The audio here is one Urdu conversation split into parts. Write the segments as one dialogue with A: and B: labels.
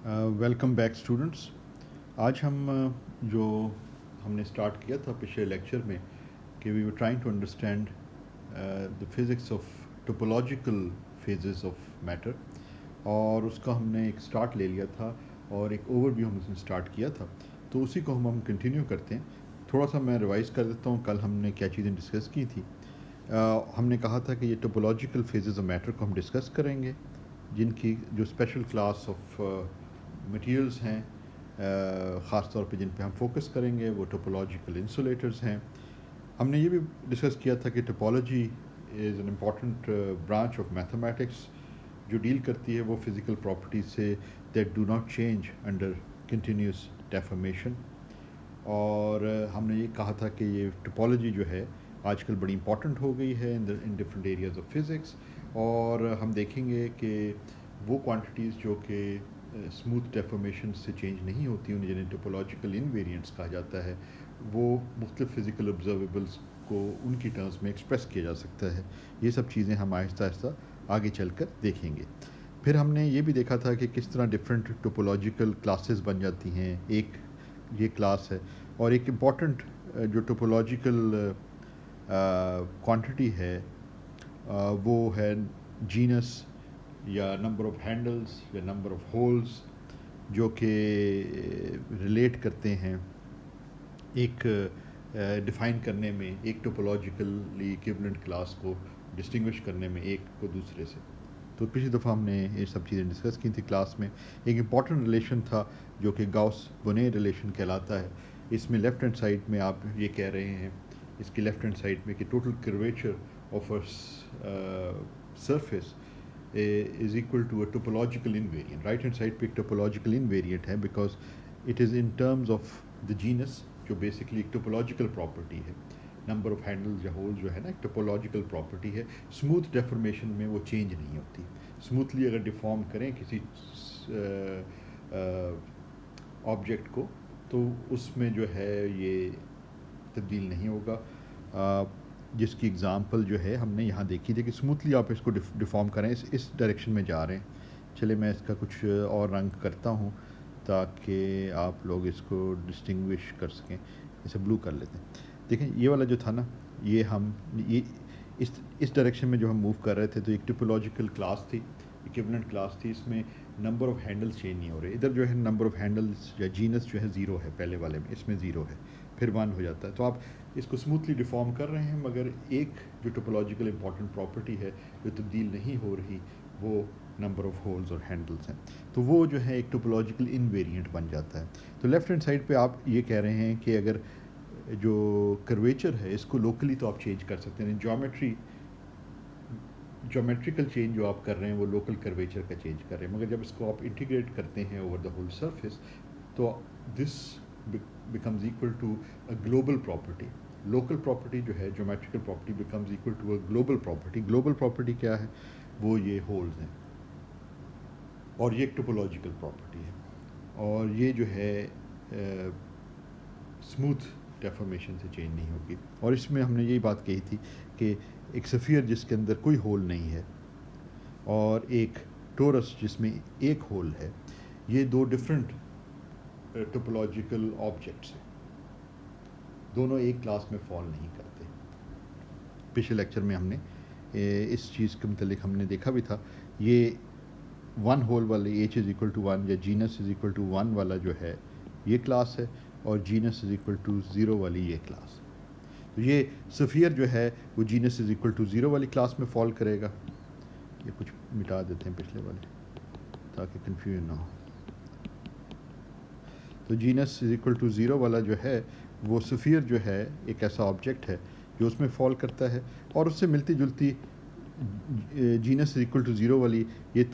A: Welcome back students. آج ہم جو ہم نے اسٹارٹ کیا تھا پچھلے لیکچر میں کہ we were trying to understand the physics of topological phases of matter, اور اس کا ہم نے ایک اسٹارٹ لے لیا تھا اور ایک اوور ویو ہم اس نے اسٹارٹ کیا تھا، تو اسی کو ہم کنٹینیو کرتے ہیں. تھوڑا سا میں ریوائز کر دیتا ہوں کل ہم نے کیا چیزیں ڈسکس کی تھی. ہم نے کہا تھا کہ یہ ٹوپولوجیکل فیزز آف میٹر کو ہم ڈسکس کریں گے، جن کی جو اسپیشل کلاس آف مٹیریلز ہیں، خاص طور پہ جن پہ ہم فوکس کریں گے وہ ٹوپولوجیکل انسولیٹرز ہیں. ہم نے یہ بھی ڈسکس کیا تھا کہ topology is an important branch of mathematics جو ڈیل کرتی ہے وہ فزیکل پراپرٹیز سے that do not change under continuous deformation. اور ہم نے یہ کہا تھا کہ یہ ٹوپولوجی جو ہے آج کل بڑی امپورٹنٹ ہو گئی ہے in different areas of physics, اور ہم دیکھیں گے کہ وہ کوانٹیٹیز جو کہ اسموتھ ڈیفارمیشن سے چینج نہیں ہوتی انہیں جنہیں ٹوپولوجیکل انویریئنٹس کہا جاتا ہے، وہ مختلف فزیکل آبزرویبلس کو ان کی ٹرمز میں ایکسپریس کیا جا سکتا ہے. یہ سب چیزیں ہم آہستہ آہستہ آگے چل کر دیکھیں گے. پھر ہم نے یہ بھی دیکھا تھا کہ کس طرح ڈفرینٹ ٹوپولوجیکل کلاسز بن جاتی ہیں. ایک یہ کلاس ہے، اور ایک امپورٹنٹ جو ٹوپولوجیکل کوانٹٹی ہے وہ ہے جینس یا نمبر آف ہینڈلز یا نمبر آف ہولز، جو کہ ریلیٹ کرتے ہیں ایک ڈیفائن کرنے میں، ایک ٹوپولوجیکلی ایکویولنٹ کلاس کو ڈسٹنگوش کرنے میں ایک کو دوسرے سے. تو پچھلی دفعہ ہم نے یہ سب چیزیں ڈسکس کی تھی کلاس میں. ایک امپورٹنٹ ریلیشن تھا جو کہ گاؤس بونے ریلیشن کہلاتا ہے. اس میں لیفٹ ہینڈ سائڈ میں آپ یہ کہہ رہے ہیں، اس کی لیفٹ ہینڈ سائڈ میں کہ total curvature of surface is equal to a topological invariant. Right hand side پہ ایک ٹوپولوجیکل انویریئنٹ ہے because it is in terms of the genus, جو بیسکلی ایک ٹوپولوجیکل پراپرٹی ہے. نمبر آف ہینڈلز یا ہول جو ہے نا ایک ٹوپولوجیکل پراپرٹی ہے. اسموتھ ڈیفارمیشن میں وہ چینج نہیں ہوتی. اسموتھلی اگر ڈیفارم کریں کسی آبجیکٹ کو تو اس میں جو ہے یہ تبدیل نہیں ہوگا. جس کی اگزامپل جو ہے ہم نے یہاں دیکھی تھی کہ اسموتھلی آپ اس کو ڈیفارم کریں، اس ڈائریکشن میں جا رہے ہیں. چلے میں اس کا کچھ اور رنگ کرتا ہوں تاکہ آپ لوگ اس کو ڈسٹنگوش کر سکیں. اسے بلو کر لیتے ہیں. دیکھیں یہ والا جو تھا نا، یہ ہم یہ اس ڈائریکشن میں جو ہم موو کر رہے تھے تو ایک ٹوپولوجیکل کلاس تھی، ایکویولنٹ کلاس تھی. اس میں نمبر آف ہینڈلز چینج نہیں ہو رہے. ادھر جو ہے نمبر آف ہینڈلز یا جینس جو ہے 0 ہے پہلے والے میں، اس میں 0 ہے، پھر 1 ہو جاتا ہے. تو آپ اس کو اسموتھلی ڈیفارم کر رہے ہیں، مگر ایک جو ٹوپولوجیکل امپورٹنٹ پراپرٹی ہے جو تبدیل نہیں ہو رہی وہ نمبر آف ہولز اور ہینڈلز ہیں. تو وہ جو ہے ایک ٹوپولوجیکل انویریئنٹ بن جاتا ہے. تو لیفٹ ہینڈ سائڈ پہ آپ یہ کہہ رہے ہیں کہ اگر جو کرویچر ہے اس کو لوکلی تو آپ چینج کر سکتے ہیں، جیومیٹریکل چینج جو آپ کر رہے ہیں وہ لوکل کرویچر کا چینج کر رہے ہیں. مگر جب اس کو آپ انٹیگریٹ کرتے ہیں اوور دا ہول سرفیس تو this becomes equal to a global property. Local property جو ہے geometrical property becomes equal to a global property. Global property کیا ہے؟ وہ یہ ہولز ہیں، اور یہ ایک ٹوپولوجیکل پراپرٹی ہے. اور یہ جو ہے اسموتھ ڈیفارمیشن سے چینج نہیں ہوگی. اور اس میں ہم نے یہی بات کہی تھی کہ ایک سفیر جس کے اندر کوئی ہول نہیں ہے اور ایک ٹورس جس میں ایک ہول ہے، یہ دو ڈفرینٹ ٹوپولوجیکل آبجیکٹس ہیں. دونوں ایک کلاس میں فال نہیں کرتے. پچھلے لیکچر میں ہم نے اس چیز کے متعلق ہم نے دیکھا بھی تھا. یہ 1 ہول والے ایچ از ایکول ٹو 1 یا جینس از ایکول ٹو 1 والا جو ہے یہ کلاس ہے، اور جینس از ایکول ٹو 0 والی یہ کلاس. تو یہ سفیر جو ہے وہ جینس از ایکول ٹو 0 والی کلاس میں فال کرے گا. یہ کچھ مٹا دیتے ہیں پچھلے والے تاکہ کنفیوژن نہ ہو. تو جینس از ایکول ٹو 0 والا جو ہے وہ سفیر جو ہے ایک ایسا آبجیکٹ ہے جو اس میں فال کرتا ہے. اور اس سے ملتی جلتی جینس از ایکول ٹو 0 والی یہ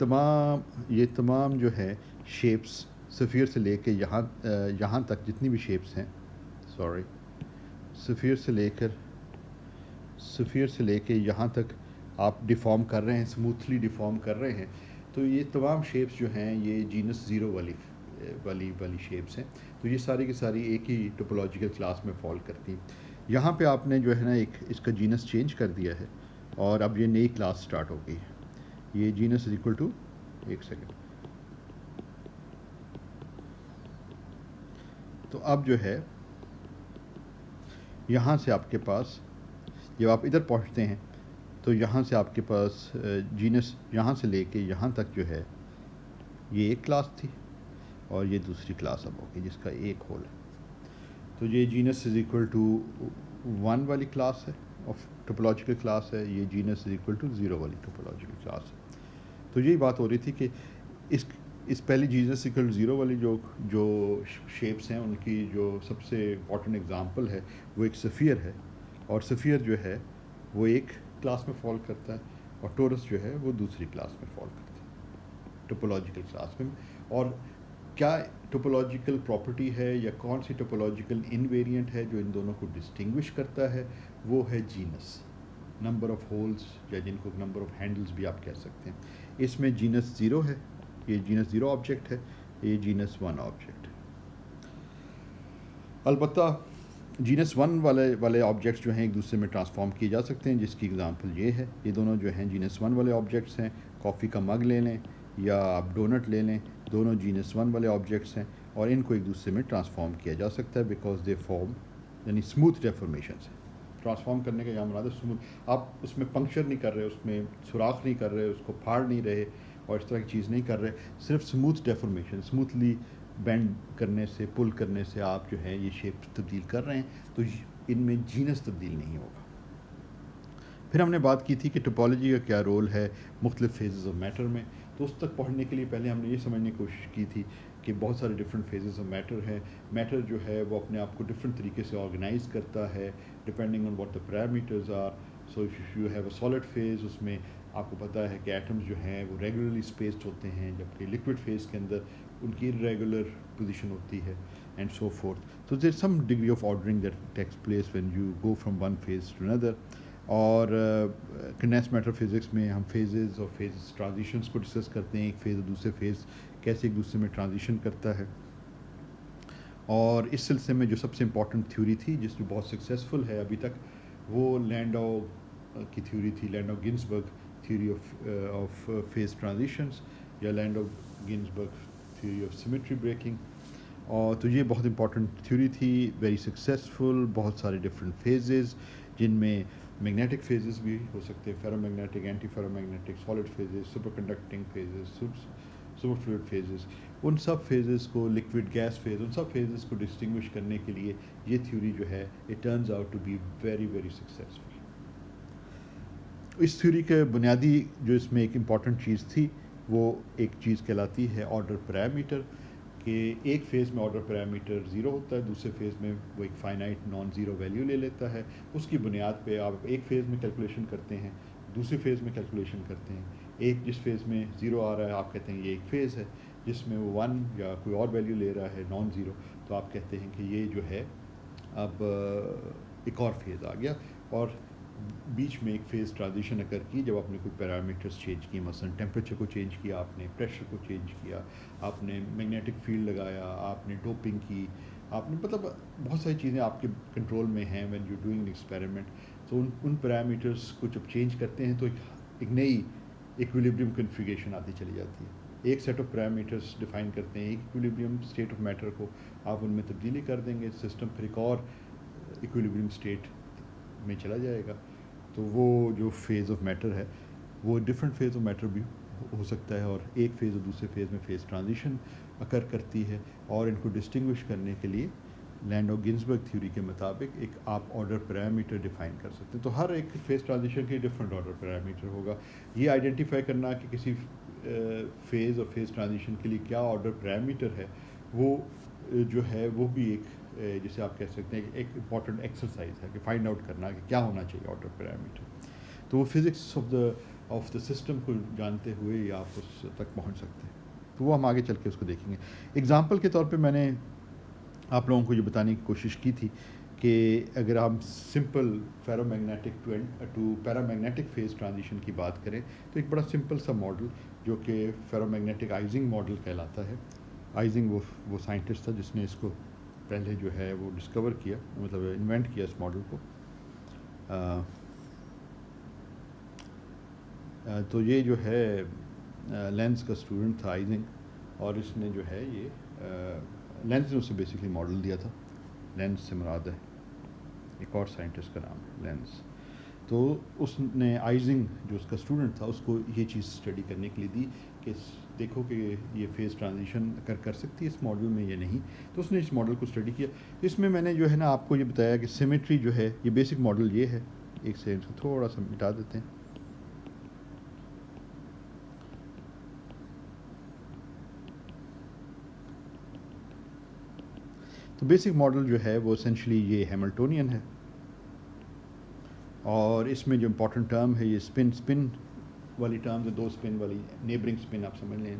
A: تمام جو ہے شیپس سفیر سے لے کے یہاں تک جتنی بھی شیپس ہیں، سفیر سے لے کے یہاں تک آپ ڈیفارم کر رہے ہیں، اسموتھلی ڈیفارم کر رہے ہیں، تو یہ تمام شیپس جو ہیں یہ جینس 0 والی شیپس ہیں. تو یہ ساری کی ساری ایک ہی ٹوپولوجیکل کلاس میں فال کرتی ہیں. یہاں پہ آپ نے جو ہے نا ایک اس کا جینس چینج کر دیا ہے، اور اب یہ نئی کلاس سٹارٹ ہو گئی ہے. یہ جینس از ایکول ٹو، ایک سیکنڈ، تو اب جو ہے یہاں سے آپ کے پاس جب آپ ادھر پہنچتے ہیں تو یہاں سے آپ کے پاس جینس یہاں سے لے کے یہاں تک جو ہے یہ ایک کلاس تھی اور یہ دوسری کلاس اب ہوگی جس کا ایک ہول ہے. تو یہ جینس از ایکول ٹو 1 والی کلاس ہے آف ٹوپولوجیکل کلاس ہے, یہ جینس از ایکول ٹو 0 والی ٹوپولوجیکل کلاس ہے. تو یہی بات ہو رہی تھی کہ اس پہلی جینس ایکول 0 والی جو شیپس ہیں ان کی جو سب سے امپورٹنٹ ایگزامپل ہے وہ ایک سفیر ہے, اور سفیر جو ہے وہ ایک کلاس میں فال کرتا ہے اور ٹورس جو ہے وہ دوسری کلاس میں فال کرتا ہے ٹوپولوجیکل کلاس میں. اور کیا ٹوپولوجیکل پراپرٹی ہے یا کون سی ٹوپولوجیکل انویریئنٹ ہے جو ان دونوں کو ڈسٹنگوش کرتا ہے, وہ ہے جینس, نمبر آف ہولز یا جن کو نمبر آف ہینڈلز بھی آپ کہہ سکتے ہیں. اس میں جینس 0 ہے, یہ جینس 0 آبجیکٹ ہے, یہ جینس 1 آبجیکٹ ہے. البتہ جینس 1 والے آبجیکٹس جو ہیں ایک دوسرے میں ٹرانسفارم کیے جا سکتے ہیں, جس کی اگزامپل یہ ہے. یہ دونوں جو ہیں جینس 1 والے آبجیکٹس ہیں. کافی کا مگ لے لیں یا آپ ڈونٹ لے لیں, دونوں جینس 1 والے آبجیکٹس ہیں اور ان کو ایک دوسرے میں ٹرانسفارم کیا جا سکتا ہے بیکاز دے فارم یعنی اسموتھ ڈیفارمیشنس ہیں. ٹرانسفارم کرنے کا یہاں مراد ہے اسموتھ, آپ اس میں پنکچر نہیں کر رہے, اس میں سوراخ نہیں کر رہے, اس کو پھاڑ نہیں رہے اور اس طرح کی چیز نہیں کر رہے, صرف اسموتھ ڈیفارمیشن, اسموتھلی بینڈ کرنے سے پل کرنے سے آپ جو ہے یہ شیپ تبدیل کر رہے ہیں, تو ان میں جینس تبدیل نہیں ہوگا. پھر ہم نے بات کی تھی کہ ٹوپالوجی کا کیا رول ہے مختلف فیزز آف میٹر میں. تو اس تک پہنچنے کے لیے پہلے ہم نے یہ سمجھنے کی کوشش کی تھی کہ بہت سارے ڈفرینٹ فیزز آف میٹر ہیں. میٹر جو ہے وہ اپنے آپ کو ڈفرینٹ طریقے سے آرگنائز کرتا ہے depending on what the parameters are. So if you have a solid phase, اس میں آپ کو پتہ ہے کہ ایٹمز جو ہیں وہ ریگولرلی اسپیسڈ ہوتے ہیں, جبکہ لکوڈ فیز کے اندر ان کی ریگولر پوزیشن ہوتی ہے اینڈ سو فورتھ. تو there some degree of ordering that takes place when you go from one phase to another. اور کنڈینس میٹر فزکس میں ہم فیزز اور فیز ٹرانزیشنس کو ڈسکس کرتے ہیں, ایک فیز اور دوسرے فیز کیسے ایک دوسرے میں ٹرانزیشن کرتا ہے. اور اس سلسلے میں جو سب سے امپورٹنٹ تھیوری تھی جس میں بہت سکسیزفل ہے ابھی تک, وہ لینڈاؤ کی تھیوری تھی, Landau Ginzburg theory of phase transitions یا Landau Ginzburg theory of symmetry breaking. اور تو یہ بہت امپورٹنٹ تھیوری تھی, ویری سکسیزفل, بہت سارے ڈفرینٹ فیزز جن میں میگنیٹک فیزز بھی ہو سکتے ہیں, ferro magnetic, anti ferro magnetic, solid phases, super conducting phases, super fluid phases. ان سب فیزز کو, لکوڈ گیس فیز, ان سب فیزز کو ڈسٹنگوش کرنے کے لیے یہ تھیوری جو ہے it turns out to be very very successful. اس تھیوری کے بنیادی جو اس میں ایک امپورٹنٹ چیز تھی وہ ایک چیز کہلاتی ہے آرڈر پیرامیٹر, کہ ایک فیز میں آرڈر پیرامیٹر 0 ہوتا ہے, دوسرے فیز میں وہ ایک فائنائٹ نان زیرو ویلیو لے لیتا ہے. اس کی بنیاد پہ آپ ایک فیز میں کیلکولیشن کرتے ہیں, دوسرے فیز میں کیلکولیشن کرتے ہیں. ایک جس فیز میں 0 آ رہا ہے آپ کہتے ہیں یہ ایک فیز ہے, جس میں وہ 1 یا کوئی اور ویلیو لے رہا ہے نان زیرو, تو آپ کہتے ہیں کہ یہ جو ہے اب ایک اور فیز آ گیا. اور بیچ میں ایک فیز ٹرانزیشن اکر کی جب آپ نے کوئی پیرامیٹرز چینج کیے, مثلا ٹیمپریچر کو چینج کیا آپ نے, پریشر کو چینج کیا آپ نے, میگنیٹک فیلڈ لگایا آپ نے, ڈوپنگ کی آپ نے, مطلب بہت ساری چیزیں آپ کے کنٹرول میں ہیں وین یو ڈوئنگ ایکسپیریمنٹ. تو ان پیرامیٹرز کو جب چینج کرتے ہیں تو ایک نئی ایکویلیبریم کنفیگریشن آتی چلی جاتی ہے. ایک سیٹ آف پیرامیٹرز ڈیفائن کرتے ہیں ایک ایکویلیبریم اسٹیٹ آف میٹر کو, آپ ان میں تبدیلی کر دیں گے, سسٹم پھر ایک اور ایکویلیبریم اسٹیٹ میں چلا جائے گا. تو وہ جو فیز آف میٹر ہے وہ ڈفرینٹ فیز آف میٹر بھی ہو سکتا ہے, اور ایک فیز اور دوسرے فیز میں فیز ٹرانزیشن اکر کرتی ہے. اور ان کو ڈسٹنگوش کرنے کے لیے لینڈاؤ گنزبرگ تھیوری کے مطابق ایک آپ آرڈر پیرامیٹر ڈیفائن کر سکتے ہیں. تو ہر ایک فیز ٹرانزیشن کے ڈفرینٹ آرڈر پیرامیٹر ہوگا. یہ آئیڈینٹیفائی کرنا کہ کسی فیز اور فیز ٹرانزیشن کے لیے کیا آرڈر پیرامیٹر ہے, وہ جو ہے وہ بھی ایک جسے آپ کہہ سکتے ہیں کہ ایک امپورٹنٹ ایکسرسائز ہے کہ فائنڈ آؤٹ کرنا کہ کیا ہونا چاہیے آرڈر پیرامیٹر. تو وہ فزکس آف دا سسٹم کو جانتے ہوئے ہی آپ اس تک پہنچ سکتے ہیں. تو وہ ہم آگے چل کے اس کو دیکھیں گے. ایگزامپل کے طور پہ میں نے آپ لوگوں کو یہ بتانے کی کوشش کی تھی کہ اگر ہم simple ferro magnetic to para magnetic phase transition کی بات کریں تو ایک بڑا سمپل سا ماڈل جو کہ فیرو میگنیٹک آئزنگ ماڈل کہلاتا ہے. آئزنگ وہ سائنٹسٹ تھا جس نے اس کو پہلے جو ہے وہ ڈسکور کیا, مطلب انوینٹ کیا اس ماڈل کو. تو یہ جو ہے لینس کا اسٹوڈنٹ تھا آئزنگ, اور اس نے جو ہے یہ لینز نے اسے بیسکلی ماڈل دیا تھا. لینز سے مراد ہے ایک اور سائنٹسٹ کا نام ہے لینز. تو اس نے آئزنگ جو اس کا اسٹوڈنٹ تھا اس کو یہ چیز اسٹڈی کرنے کے لیے دی کہ دیکھو کہ یہ فیز ٹرانزیشن کر سکتی ہے اس ماڈل میں یا نہیں. تو اس نے اس ماڈل کو اسٹڈی کیا. اس میں میں نے جو ہے نا آپ کو یہ بتایا کہ سیمیٹری جو ہے یہ بیسک ماڈل یہ ہے. ایک سیکنڈ سے تھوڑا سا مٹا دیتے ہیں. تو بیسک ماڈل جو ہے وہ اسینشلی یہ ہیملٹونین ہے. اور اس میں جو امپورٹنٹ ٹرم ہے یہ اسپن والی ٹرم ہے, 2 اسپن والی نیبرنگ اسپن آپ سمجھ لیں.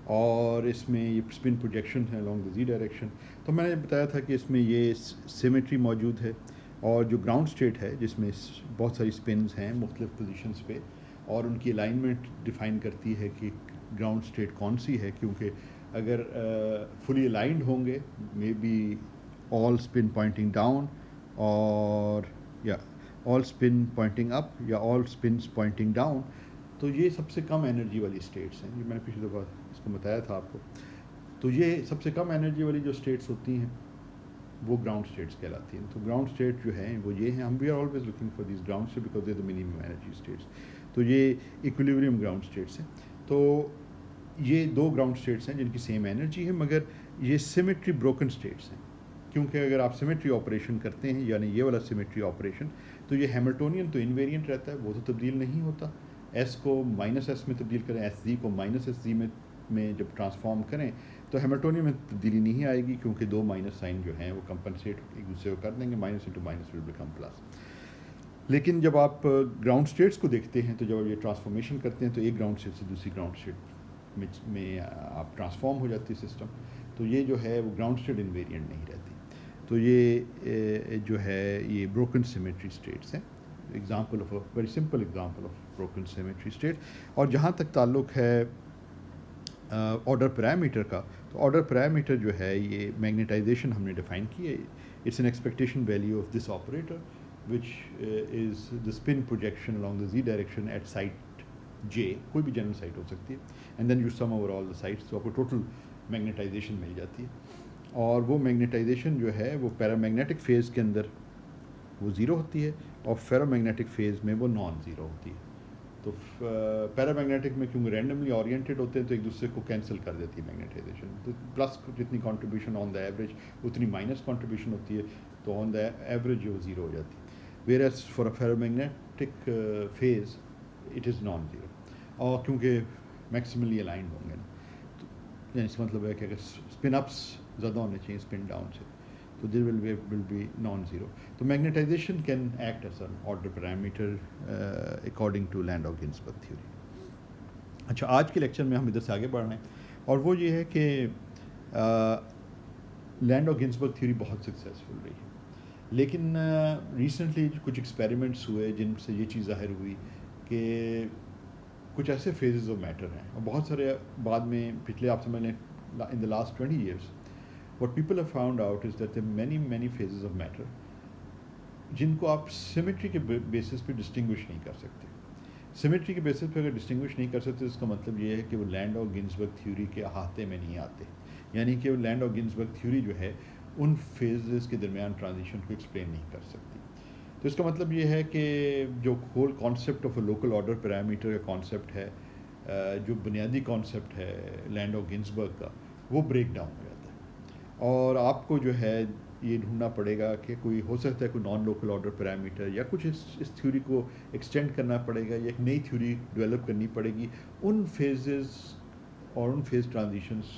A: اور اس میں یہ اسپن پروجیکشن ہے along the z ڈائریکشن. تو میں نے بتایا تھا کہ اس میں یہ سیمیٹری موجود ہے. اور جو گراؤنڈ اسٹیٹ ہے جس میں بہت ساری اسپنز ہیں مختلف پوزیشنز پہ, اور ان کی الائنمنٹ ڈیفائن کرتی ہے کہ گراؤنڈ اسٹیٹ کون سی ہے. کیونکہ اگر فلی الائنڈ ہوں گے maybe all spin pointing down اور یا آل اسپن پوائنٹنگ اپ یا آل اسپنس پوائنٹنگ ڈاؤن, تو یہ سب سے کم انرجی والی اسٹیٹس ہیں. یہ میں نے پچھلی دفعہ اس کو بتایا تھا آپ کو. تو یہ سب سے کم انرجی والی جو اسٹیٹس ہوتی ہیں وہ گراؤنڈ اسٹیٹس کہلاتی ہیں. تو گراؤنڈ اسٹیٹ جو ہیں وہ یہ ہیں. ہم we are always looking for these ground state because they the minimum energy states. تو یہ ایکویلیبریم گراؤنڈ اسٹیٹس ہیں. تو یہ 2 گراؤنڈ اسٹیٹس ہیں جن کی سیم انرجی ہے, مگر یہ سیمیٹری بروکن اسٹیٹس ہیں. کیونکہ اگر آپ سیمیٹری آپریشن کرتے ہیں یعنی یہ والا سیمیٹری آپریشن, تو یہ ہیملٹونین تو انویرینٹ رہتا ہے, وہ تو تبدیل نہیں ہوتا. ایس کو مائنس ایس میں تبدیل کریں, ایس زی کو مائنس ایس زی میں جب ٹرانسفارم کریں تو ہیملٹونین میں تبدیلی نہیں آئے گی, کیونکہ 2 مائنس سائن جو ہیں وہ کمپنسیٹ ایک دوسرے کو کر دیں گے. Minus into minus will become plus. لیکن جب آپ گراؤنڈ اسٹیٹس کو دیکھتے ہیں تو جب یہ ٹرانسفارمیشن کرتے ہیں تو ایک گراؤنڈ اسٹیٹ سے دوسری گراؤنڈ اسٹیٹ میں آپ ٹرانسفارم ہو جاتی ہے سسٹم. تو یہ جو ہے وہ گراؤنڈ اسٹیٹ انویرینٹ نہیں رہتی. تو یہ جو ہے یہ بروکن سیمیٹری اسٹیٹس ہیں. Example of a very simple example of broken symmetry state. اور جہاں تک تعلق ہے آرڈر پیرامیٹر کا, تو آرڈر پیرامیٹر جو ہے یہ میگنیٹائزیشن ہم نے ڈیفائن کی ہے. It's an expectation value of this operator which is the spin projection along the z direction at site j, کوئی بھی جنرل سائٹ ہو سکتی ہے, and then you sum over all the sites. تو آپ کو ٹوٹل میگنیٹائزیشن مل جاتی ہے. اور وہ میگنیٹائزیشن جو ہے وہ پیرامیگنیٹک فیز کے اندر وہ 0 ہوتی ہے, اور فیرومیگنیٹک فیز میں وہ نان زیرو ہوتی ہے. تو پیرامیگنیٹک میں کیونکہ رینڈملی اورینٹیڈ ہوتے ہیں تو ایک دوسرے کو کینسل کر دیتی ہے میگنیٹائزیشن. تو پلس جتنی کنٹریبیوشن آن دا ایوریج اتنی مائنس کنٹریبیوشن ہوتی ہے, تو آن دا ایوریج وہ 0 ہو جاتی ہے. Whereas for a ferromagnetic phase it is non zero. اور کیونکہ میکسیملی الائنڈ ہوں گے نا, تو یعنی اس کا مطلب ہے کہ اگر اسپن اپس زیادہ ہونے چاہیے اسپن ڈاؤن سے, تو there will be non zero. تو magnetisation can act as an order parameter according to Landau Ginzburg theory. اچھا, آج کے لیکچر میں ہم ادھر سے آگے بڑھ رہے ہیں, اور وہ یہ ہے کہ لینڈ آف گنزبرگ تھیوری بہت سکسیزفل رہی ہے. لیکن ریسنٹلی کچھ ایکسپیریمنٹس ہوئے جن سے یہ چیز ظاہر ہوئی کہ کچھ ایسے فیزز آف میٹر ہیں, اور بہت سارے بعد میں پچھلے آپ سمجھ لیں ان the last 20 years what people have found out is that there are many phases of matter جن کو آپ سیمیٹری کے بیسس پہ ڈسٹنگوش نہیں کر سکتے. سیمیٹری کے بیسس پہ اگر ڈسٹنگوش نہیں کر سکتے, اس کا مطلب یہ ہے کہ وہ لینڈ آف گنزبرگ تھیوری کے احاطے میں نہیں آتے. یعنی کہ وہ لینڈ آف گنزبرگ تھیوری جو ہے ان فیزز کے درمیان ٹرانزیشن کو ایکسپلین نہیں کر سکتی. تو اس کا مطلب یہ ہے کہ جو whole concept of a local order parameter کا کانسیپٹ ہے, جو بنیادی کانسیپٹ ہے لینڈ آف گنزبرگ کا, وہ بریک ڈاؤن ہو جاتا ہے. اور آپ کو جو ہے یہ ڈھونڈنا پڑے گا کہ کوئی ہو سکتا ہے کوئی نان لوکل آرڈر پیرامیٹر, یا کچھ اس تھیوری کو ایکسٹینڈ کرنا پڑے گا, یا ایک نئی تھیوری ڈیولپ کرنی پڑے گی ان فیزز اور ان فیز ٹرانزیشنس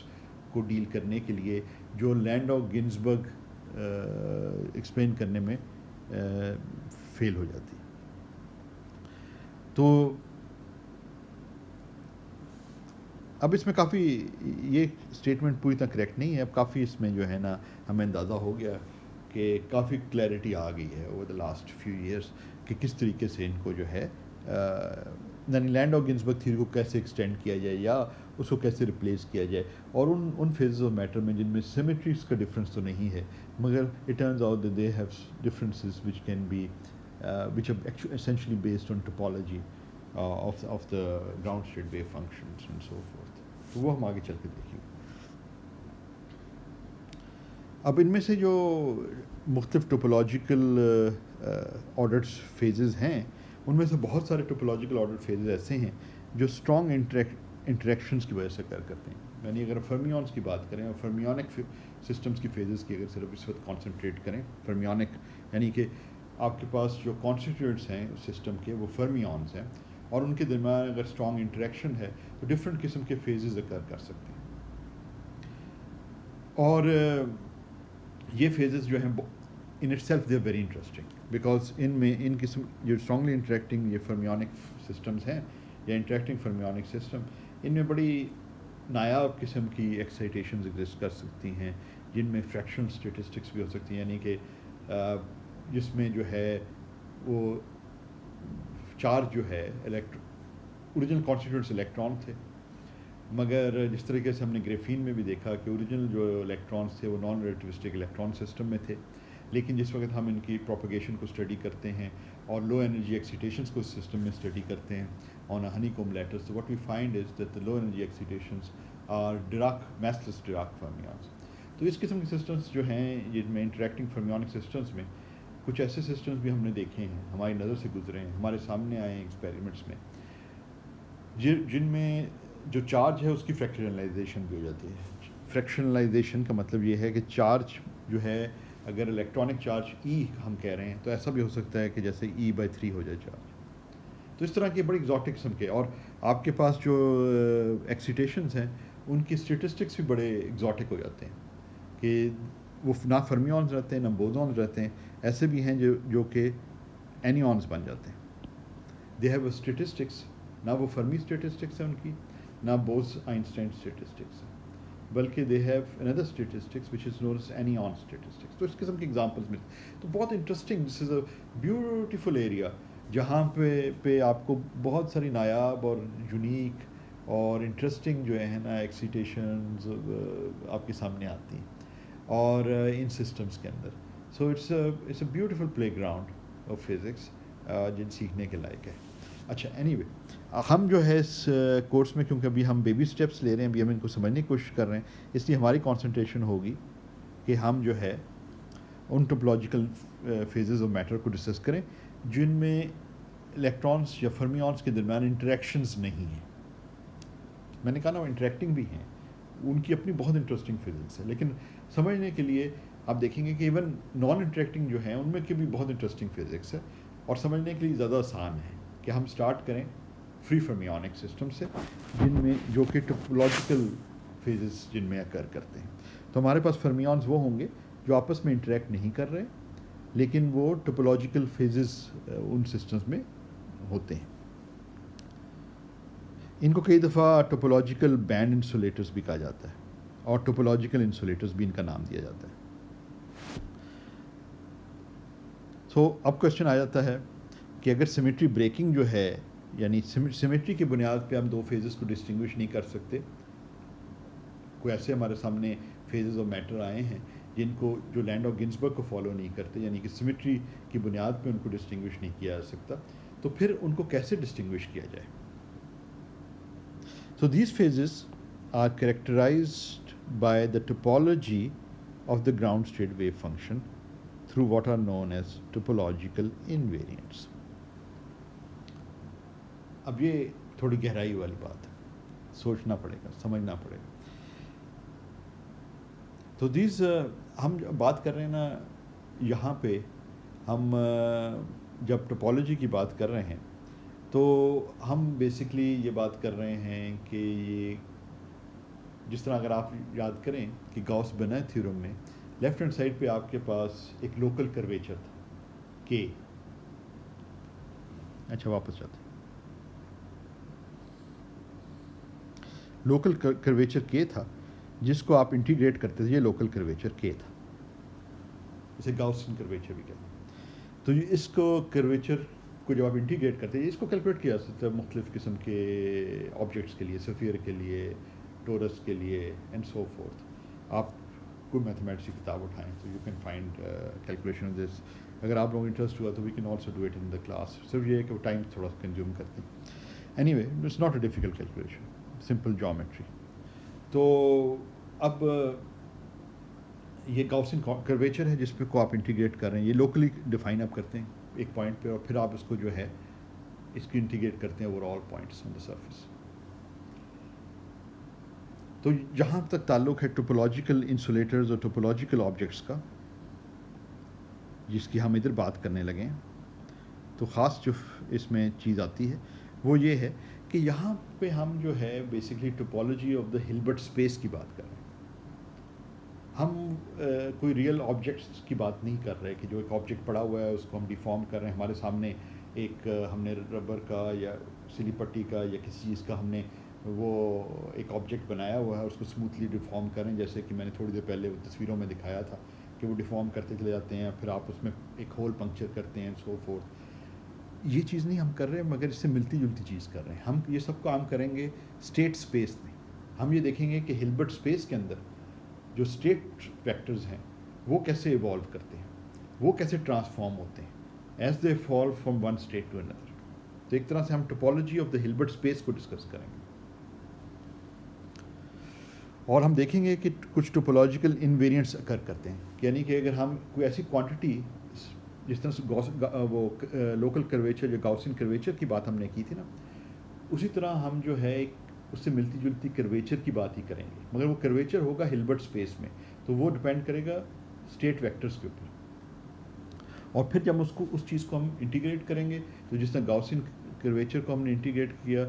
A: کو ڈیل کرنے کے لیے جو لینڈ آف گنزبرگ ایکسپلین کرنے میں فیل ہو جاتی. تو اب اس میں کافی یہ اسٹیٹمنٹ پوری طرح کریکٹ نہیں ہے. اب کافی اس میں جو ہے نا ہمیں اندازہ ہو گیا کہ کافی کلیئرٹی آ گئی ہے over the last few years کہ کس طریقے سے ان کو جو ہے یعنی لینڈ آف گنزبرگ تھیوری کو کیسے ایکسٹینڈ کیا جائے یا اس کو کیسے ریپلیس کیا جائے, اور ان فیزز آف میٹر میں جن میں سیمیٹریز کا ڈفرینس تو نہیں ہے, مگر it turns out that they have differences which can be which are essentially based on topology of the ground state wave functions and so forth. تو وہ ہم آگے چل کے دیکھیں گے. اب ان میں سے جو مختلف ٹوپولوجیکل آرڈرڈ فیزز ہیں ان میں سے بہت سارے ٹوپولوجیکل آرڈرڈ فیزز ایسے ہیں جو اسٹرانگ انٹریکشنز کی وجہ سے کرتے ہیں. یعنی اگر فرمیونس کی بات کریں اور فرمیونک سسٹمز کی فیزز کی اگر صرف اس وقت کانسنٹریٹ کریں, فرمیونک یعنی کہ آپ کے پاس جو کانسٹیٹیوئنٹس ہیں اس سسٹم کے وہ فرمیونس ہیں, اور ان کے درمیان اگر اسٹرانگ انٹریکشن ہے تو ڈفرینٹ قسم کے فیزز اکر کر سکتے ہیں. اور یہ فیزز جو ہیں in itself they are very interesting because ان قسم جو اسٹرانگلی انٹریکٹنگ یہ فرمیونک سسٹمز ہیں یا انٹریکٹنگ فرمیونک سسٹم, ان میں بڑی نایاب قسم کی ایکسائٹیشنز ایگزسٹ کر سکتی ہیں جن میں فریکشن اسٹیٹسٹکس بھی ہو سکتی ہیں, یعنی کہ جس میں جو ہے وہ چارج جو ہے اوریجنل کانسٹیٹیوئنٹس الیکٹران تھے, مگر جس طریقے سے ہم نے گریفین میں بھی دیکھا کہ اوریجنل جو الیکٹرانس تھے وہ نان ریلیٹیوسٹک الیکٹران سسٹم میں تھے, لیکن جس وقت ہم ان کی پروپیگیشن کو اسٹڈی کرتے ہیں اور لو انرجی ایکسیٹیشنس کو اس سسٹم میں اسٹڈی کرتے ہیں آن اے ہنی کوم letter, so what we find is that the low energy excitations are massless Dirac fermions. تو اس قسم کے سسٹمز جو ہیں جن میں انٹریکٹنگ فرمیونک سسٹمز میں کچھ ایسے سسٹمز بھی ہم نے دیکھے ہیں, ہماری نظر سے گزرے ہیں, ہمارے سامنے آئے ہیں ایکسپیریمنٹس میں, جن میں جو چارج ہے اس کی فریکشنلائزیشن بھی ہو جاتی ہے. فریکشنلائزیشن کا مطلب یہ ہے کہ چارج جو ہے اگر الیکٹرانک چارج ای ہم کہہ رہے ہیں تو ایسا بھی ہو سکتا ہے کہ جیسے E/3 ہو جائے چارج. تو اس طرح کے بڑی ایگزاٹک قسم کے, اور آپ کے پاس جو ایکسیٹیشنز ہیں ان کی اسٹیٹسٹکس بھی بڑے ایگزاٹک ہو جاتے ہیں کہ وہ نہ فرمیونز رہتے ہیں نہ بوزونز رہتے ہیں, ایسے بھی ہیں جو کہ اینیونز بن جاتے ہیں. دے ہیو اے اسٹیٹسٹکس, نہ وہ فرمی اسٹیٹسٹکس ہیں ان کی نہ بوز آئنسٹائن اسٹیٹسٹکس ہیں, بلکہ they have another statistics which is known as anyon statistics. تو اس قسم کی ایگزامپلس ملتی, تو بہت interesting, this is a beautiful area جہاں پہ آپ کو بہت ساری نایاب اور یونیک اور انٹرسٹنگ جو ہے نا ایکسیٹیشنز آپ کے سامنے آتی ہیں اور ان سسٹمز کے اندر. So it's a beautiful playground of physics جن سیکھنے کے لائق ہے. اچھا اینی وے, ہم جو ہے اس کورس میں کیونکہ ابھی ہم بیبی اسٹیپس لے رہے ہیں, ابھی ہم ان کو سمجھنے کی کوشش کر رہے ہیں, اس لیے ہماری کانسنٹریشن ہوگی کہ ہم جو ہے ان ٹوپولوجیکل فیزز آف میٹر کو ڈسکس کریں جن میں الیکٹرانس یا فرمیونس کے درمیان انٹریکشنز نہیں ہیں. میں نے کہا نا وہ انٹریکٹنگ بھی ہیں, ان کی اپنی بہت انٹرسٹنگ فزکس ہے, لیکن سمجھنے کے لیے آپ دیکھیں گے کہ ایون نان انٹریکٹنگ جو ہیں ان میں کی بھی بہت انٹرسٹنگ فزکس ہے, اور سمجھنے کے لیے زیادہ آسان ہے کہ ہم سٹارٹ کریں فری فرمیونک سسٹم سے جن میں جو کہ ٹوپولوجیکل فیزز جن میں اکر کرتے ہیں. تو ہمارے پاس فرمیونز وہ ہوں گے جو آپس میں انٹریکٹ نہیں کر رہے لیکن وہ ٹوپولوجیکل فیزز ان سسٹمز میں ہوتے ہیں. ان کو کئی دفعہ ٹوپولوجیکل بینڈ انسولیٹرز بھی کہا جاتا ہے اور ٹوپولوجیکل انسولیٹرز بھی ان کا نام دیا جاتا ہے. سو اب کوشچن آ جاتا ہے کہ اگر سیمیٹری بریکنگ جو ہے, یعنی سیمیٹری کی بنیاد پہ ہم دو فیزز کو ڈسٹنگوش نہیں کر سکتے, کوئی ایسے ہمارے سامنے فیزز آف میٹر آئے ہیں جن کو جو لینڈ آف گنزبرگ کو فالو نہیں کرتے, یعنی کہ سیمیٹری کی بنیاد پہ ان کو ڈسٹنگوش نہیں کیا جا سکتا, تو پھر ان کو کیسے ڈسٹنگوش کیا جائے. So these phases are characterized by the topology of the ground state wave function through what are known as topological invariants. اب یہ تھوڑی گہرائی والی بات ہے, سوچنا پڑے گا, سمجھنا پڑے گا. تو دیز ہم بات کر رہے ہیں نا, یہاں پہ ہم جب ٹوپولوجی کی بات کر رہے ہیں تو ہم بیسکلی یہ بات کر رہے ہیں کہ یہ جس طرح اگر آپ یاد کریں کہ گاؤس بنائے تھیورم میں لیفٹ ہینڈ سائڈ پہ آپ کے پاس ایک لوکل کرویچر تھا کے. اچھا واپس جاتے ہیں, لوکل کرویچر کے تھا جس کو آپ انٹیگریٹ کرتے تھے, یہ لوکل کرویچر کے تھا, اسے گاؤسین کرویچر بھی کہتے ہیں. تو اس کو کرویچر کو جب آپ انٹیگریٹ کرتے ہیں, اس کو کیلکولیٹ کیا جا سکتا ہے مختلف قسم کے آبجیکٹس کے لیے, سفیر کے لیے, ٹورس کے لیے اینڈ سو فورتھ. آپ کوئی میتھمیٹکس کی کتاب اٹھائیں تو you can find calculation of this. اگر آپ لوگوں کو انٹرسٹ ہوا تو we can also do it in the class. صرف یہ ہے کہ وہ ٹائم تھوڑا کنزیوم کرتے ہیں. Anyway it's not a difficult calculation, simple geometry. تو اب یہ گاؤسن کرویچر ہے جس پہ کو آپ انٹیگریٹ کر رہے ہیں. یہ لوکلی ڈیفائن آپ کرتے ہیں ایک پوائنٹ پہ, اور پھر آپ اس کو جو ہے اس کی انٹیگریٹ کرتے ہیں over all points on the surface. تو جہاں تک تعلق ہے ٹوپولوجیکل انسولیٹرز اور ٹوپولوجیکل آبجیکٹس کا, جس کی ہم ادھر بات کرنے لگے ہیں, تو خاص جو اس میں چیز آتی ہے وہ یہ ہے کہ یہاں پہ ہم جو ہے basically topology of the Hilbert space کی بات کر رہے ہیں. ہم کوئی ریئل آبجیکٹس کی بات نہیں کر رہے کہ جو ایک آبجیکٹ پڑا ہوا ہے اس کو ہم ڈیفارم کر رہے ہیں. ہمارے سامنے ایک ہم نے ربر کا یا سلی پٹی کا یا کسی چیز کا ہم نے وہ ایک آبجیکٹ بنایا ہوا ہے, اس کو اسموتھلی ڈیفارم کریں, جیسے کہ میں نے تھوڑی دیر پہلے تصویروں میں دکھایا تھا کہ وہ ڈیفارم کرتے چلے جاتے ہیں, پھر آپ اس میں ایک ہول پنکچر کرتے ہیں, سو فورتھ. یہ چیز نہیں ہم کر رہے, مگر اس سے ملتی جلتی چیز کر رہے ہیں. ہم یہ سب کام کریں گے اسٹیٹ اسپیس میں. ہم یہ دیکھیں گے کہ ہلبرٹ اسپیس کے اندر جو اسٹیٹ ویکٹرز ہیں وہ کیسے ایوالو کرتے ہیں, وہ کیسے ٹرانسفارم ہوتے ہیں as they fall from one state to another. تو ایک طرح سے ہم topology of the Hilbert space کو ڈسکس کریں گے, اور ہم دیکھیں گے کہ کچھ ٹوپولوجیکل انویریئنٹس اکر کرتے ہیں. یعنی کہ اگر ہم کوئی ایسی کوانٹٹی, جس طرح سے وہ لوکل کرویچر یا گاؤسن کرویچر کی بات ہم نے کی تھی نا, اسی طرح ہم جو ہے ایک اس سے ملتی جلتی کرویچر کی بات ہی کریں گے, مگر وہ کرویچر ہوگا ہلبرٹ اسپیس میں, تو وہ ڈپینڈ کرے گا اسٹیٹ ویکٹرز کے اوپر. اور پھر جب اس چیز کو ہم انٹیگریٹ کریں گے, تو جس طرح گاؤسن کرویچر کو ہم نے انٹیگریٹ کیا,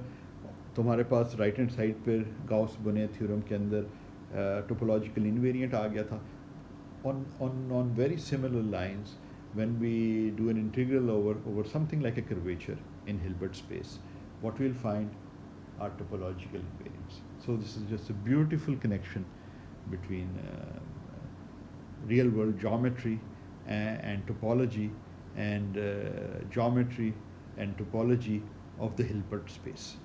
A: تو ہمارے پاس رائٹ ہینڈ سائڈ پر گاؤس بنے تھیورم کے اندر ٹوپولوجیکل انویریئنٹ آ گیا تھا. on very similar lines, when we do an integral over something like a curvature in Hilbert space, what we'll find are topological invariants. So this is just a beautiful connection between real world geometry and topology, and geometry and topology of the Hilbert space.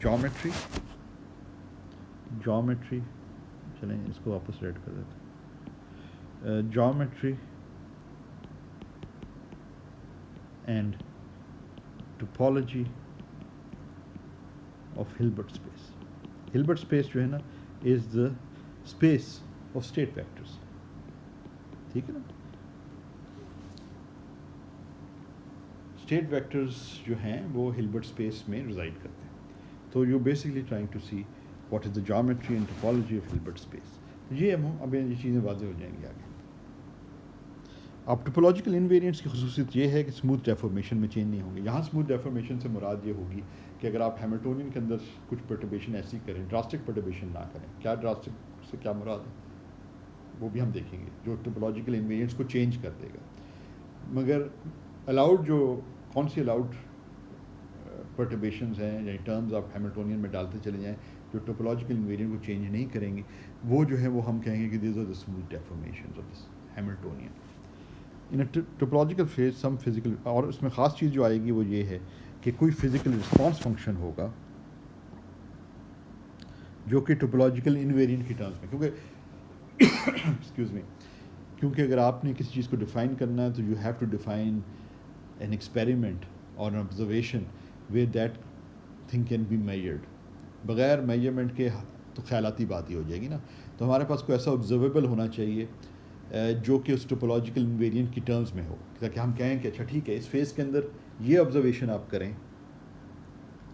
A: Geometry چلیں اس کو واپس ریڈ کر دیتے ہیں. Geometry and topology of Hilbert space. Hilbert space جو ہے نا is the space of state vectors. ٹھیک ہے نا, state vectors جو ہیں وہ Hilbert space میں reside کرتے ہیں. تو you're basically trying to see what is the geometry and topology of Hilbert space. یہ اب یہ چیزیں واضح ہو جائیں گی آگے. اب ٹوپولوجیکل انویریئنٹس کی خصوصیت یہ ہے کہ اسموتھ ڈیفارمیشن میں چینج نہیں ہوں گے. یہاں اسموتھ ڈیفارمیشن سے مراد یہ ہوگی کہ اگر آپ ہیملٹونین کے اندر کچھ پرٹربیشن ایسی کریں, ڈراسٹک پرٹربیشن نہ کریں. کیا ڈراسٹک سے کیا مراد ہے وہ بھی ہم دیکھیں گے, جو ٹوپولوجیکل انویریئنٹس کو چینج کر دے گا. مگر الاؤڈ جو کون سی الاؤڈ پرٹربیشنز ہیں, یعنی ٹرمز آپ ہیملٹونین میں ڈالتے چلے جائیں جو ٹوپولوجیکل انویریئنٹ کو چینج نہیں کریں گے, وہ جو ہے وہ ہم کہیں گے کہ these are the smooth deformations of this Hamiltonian. In topological phase some physical, اور اس میں خاص چیز جو آئے گی وہ یہ ہے کہ کوئی فزیکل رسپانس فنکشن ہوگا جو کہ ٹوپولوجیکل انویریئنٹ کی ٹرمز میں, کیونکہ ایکسکیوز می, کیونکہ اگر آپ نے کسی چیز کو ڈیفائن کرنا ہے تو you have to define an experiment اور an observation where that thing can be measured. بغیر میجرمنٹ کے تو خیالاتی بات ہی ہو جائے گی نا. تو ہمارے پاس کوئی ایسا آبزرویبل ہونا چاہیے جو کہ اس ٹوپولوجیکل انویریئنٹ کی ٹرمز میں ہو, تاکہ ہم کہیں کہ اچھا ٹھیک ہے اس فیز کے اندر یہ آبزرویشن آپ کریں,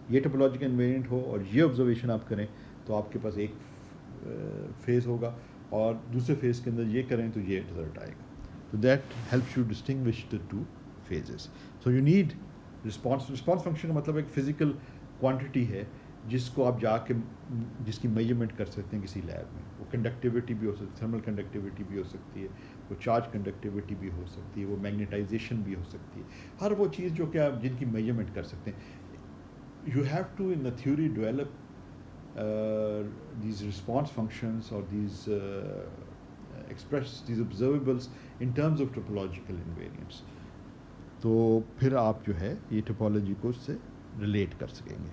A: یہ ٹوپولوجیکل انویریئنٹ ہو اور یہ آبزرویشن آپ کریں, تو آپ کے پاس ایک فیز ہوگا, اور دوسرے فیز کے اندر یہ کریں تو یہ رزلٹ آئے گا. تو that helps you distinguish the two phases. So you need response function کا مطلب ایک فزیکل کوانٹٹی ہے جس کو آپ جا کے جس کی میجرمنٹ کر سکتے ہیں کسی لیب میں. وہ کنڈکٹیوٹی بھی ہو سکتی ہے, تھرمل کنڈکٹیوٹی بھی ہو سکتی ہے, وہ چارج کنڈکٹیوٹی بھی ہو سکتی ہے, وہ میگنیٹائزیشن بھی ہو سکتی ہے, ہر وہ چیز جو کہ آپ جن کی میجرمنٹ کر سکتے ہیں. You have to in the theory develop these response functions or these express these observables in terms of topological invariants. تو پھر آپ جو ہے یہ ٹوپولوجی کو اس سے ریلیٹ کر سکیں گے.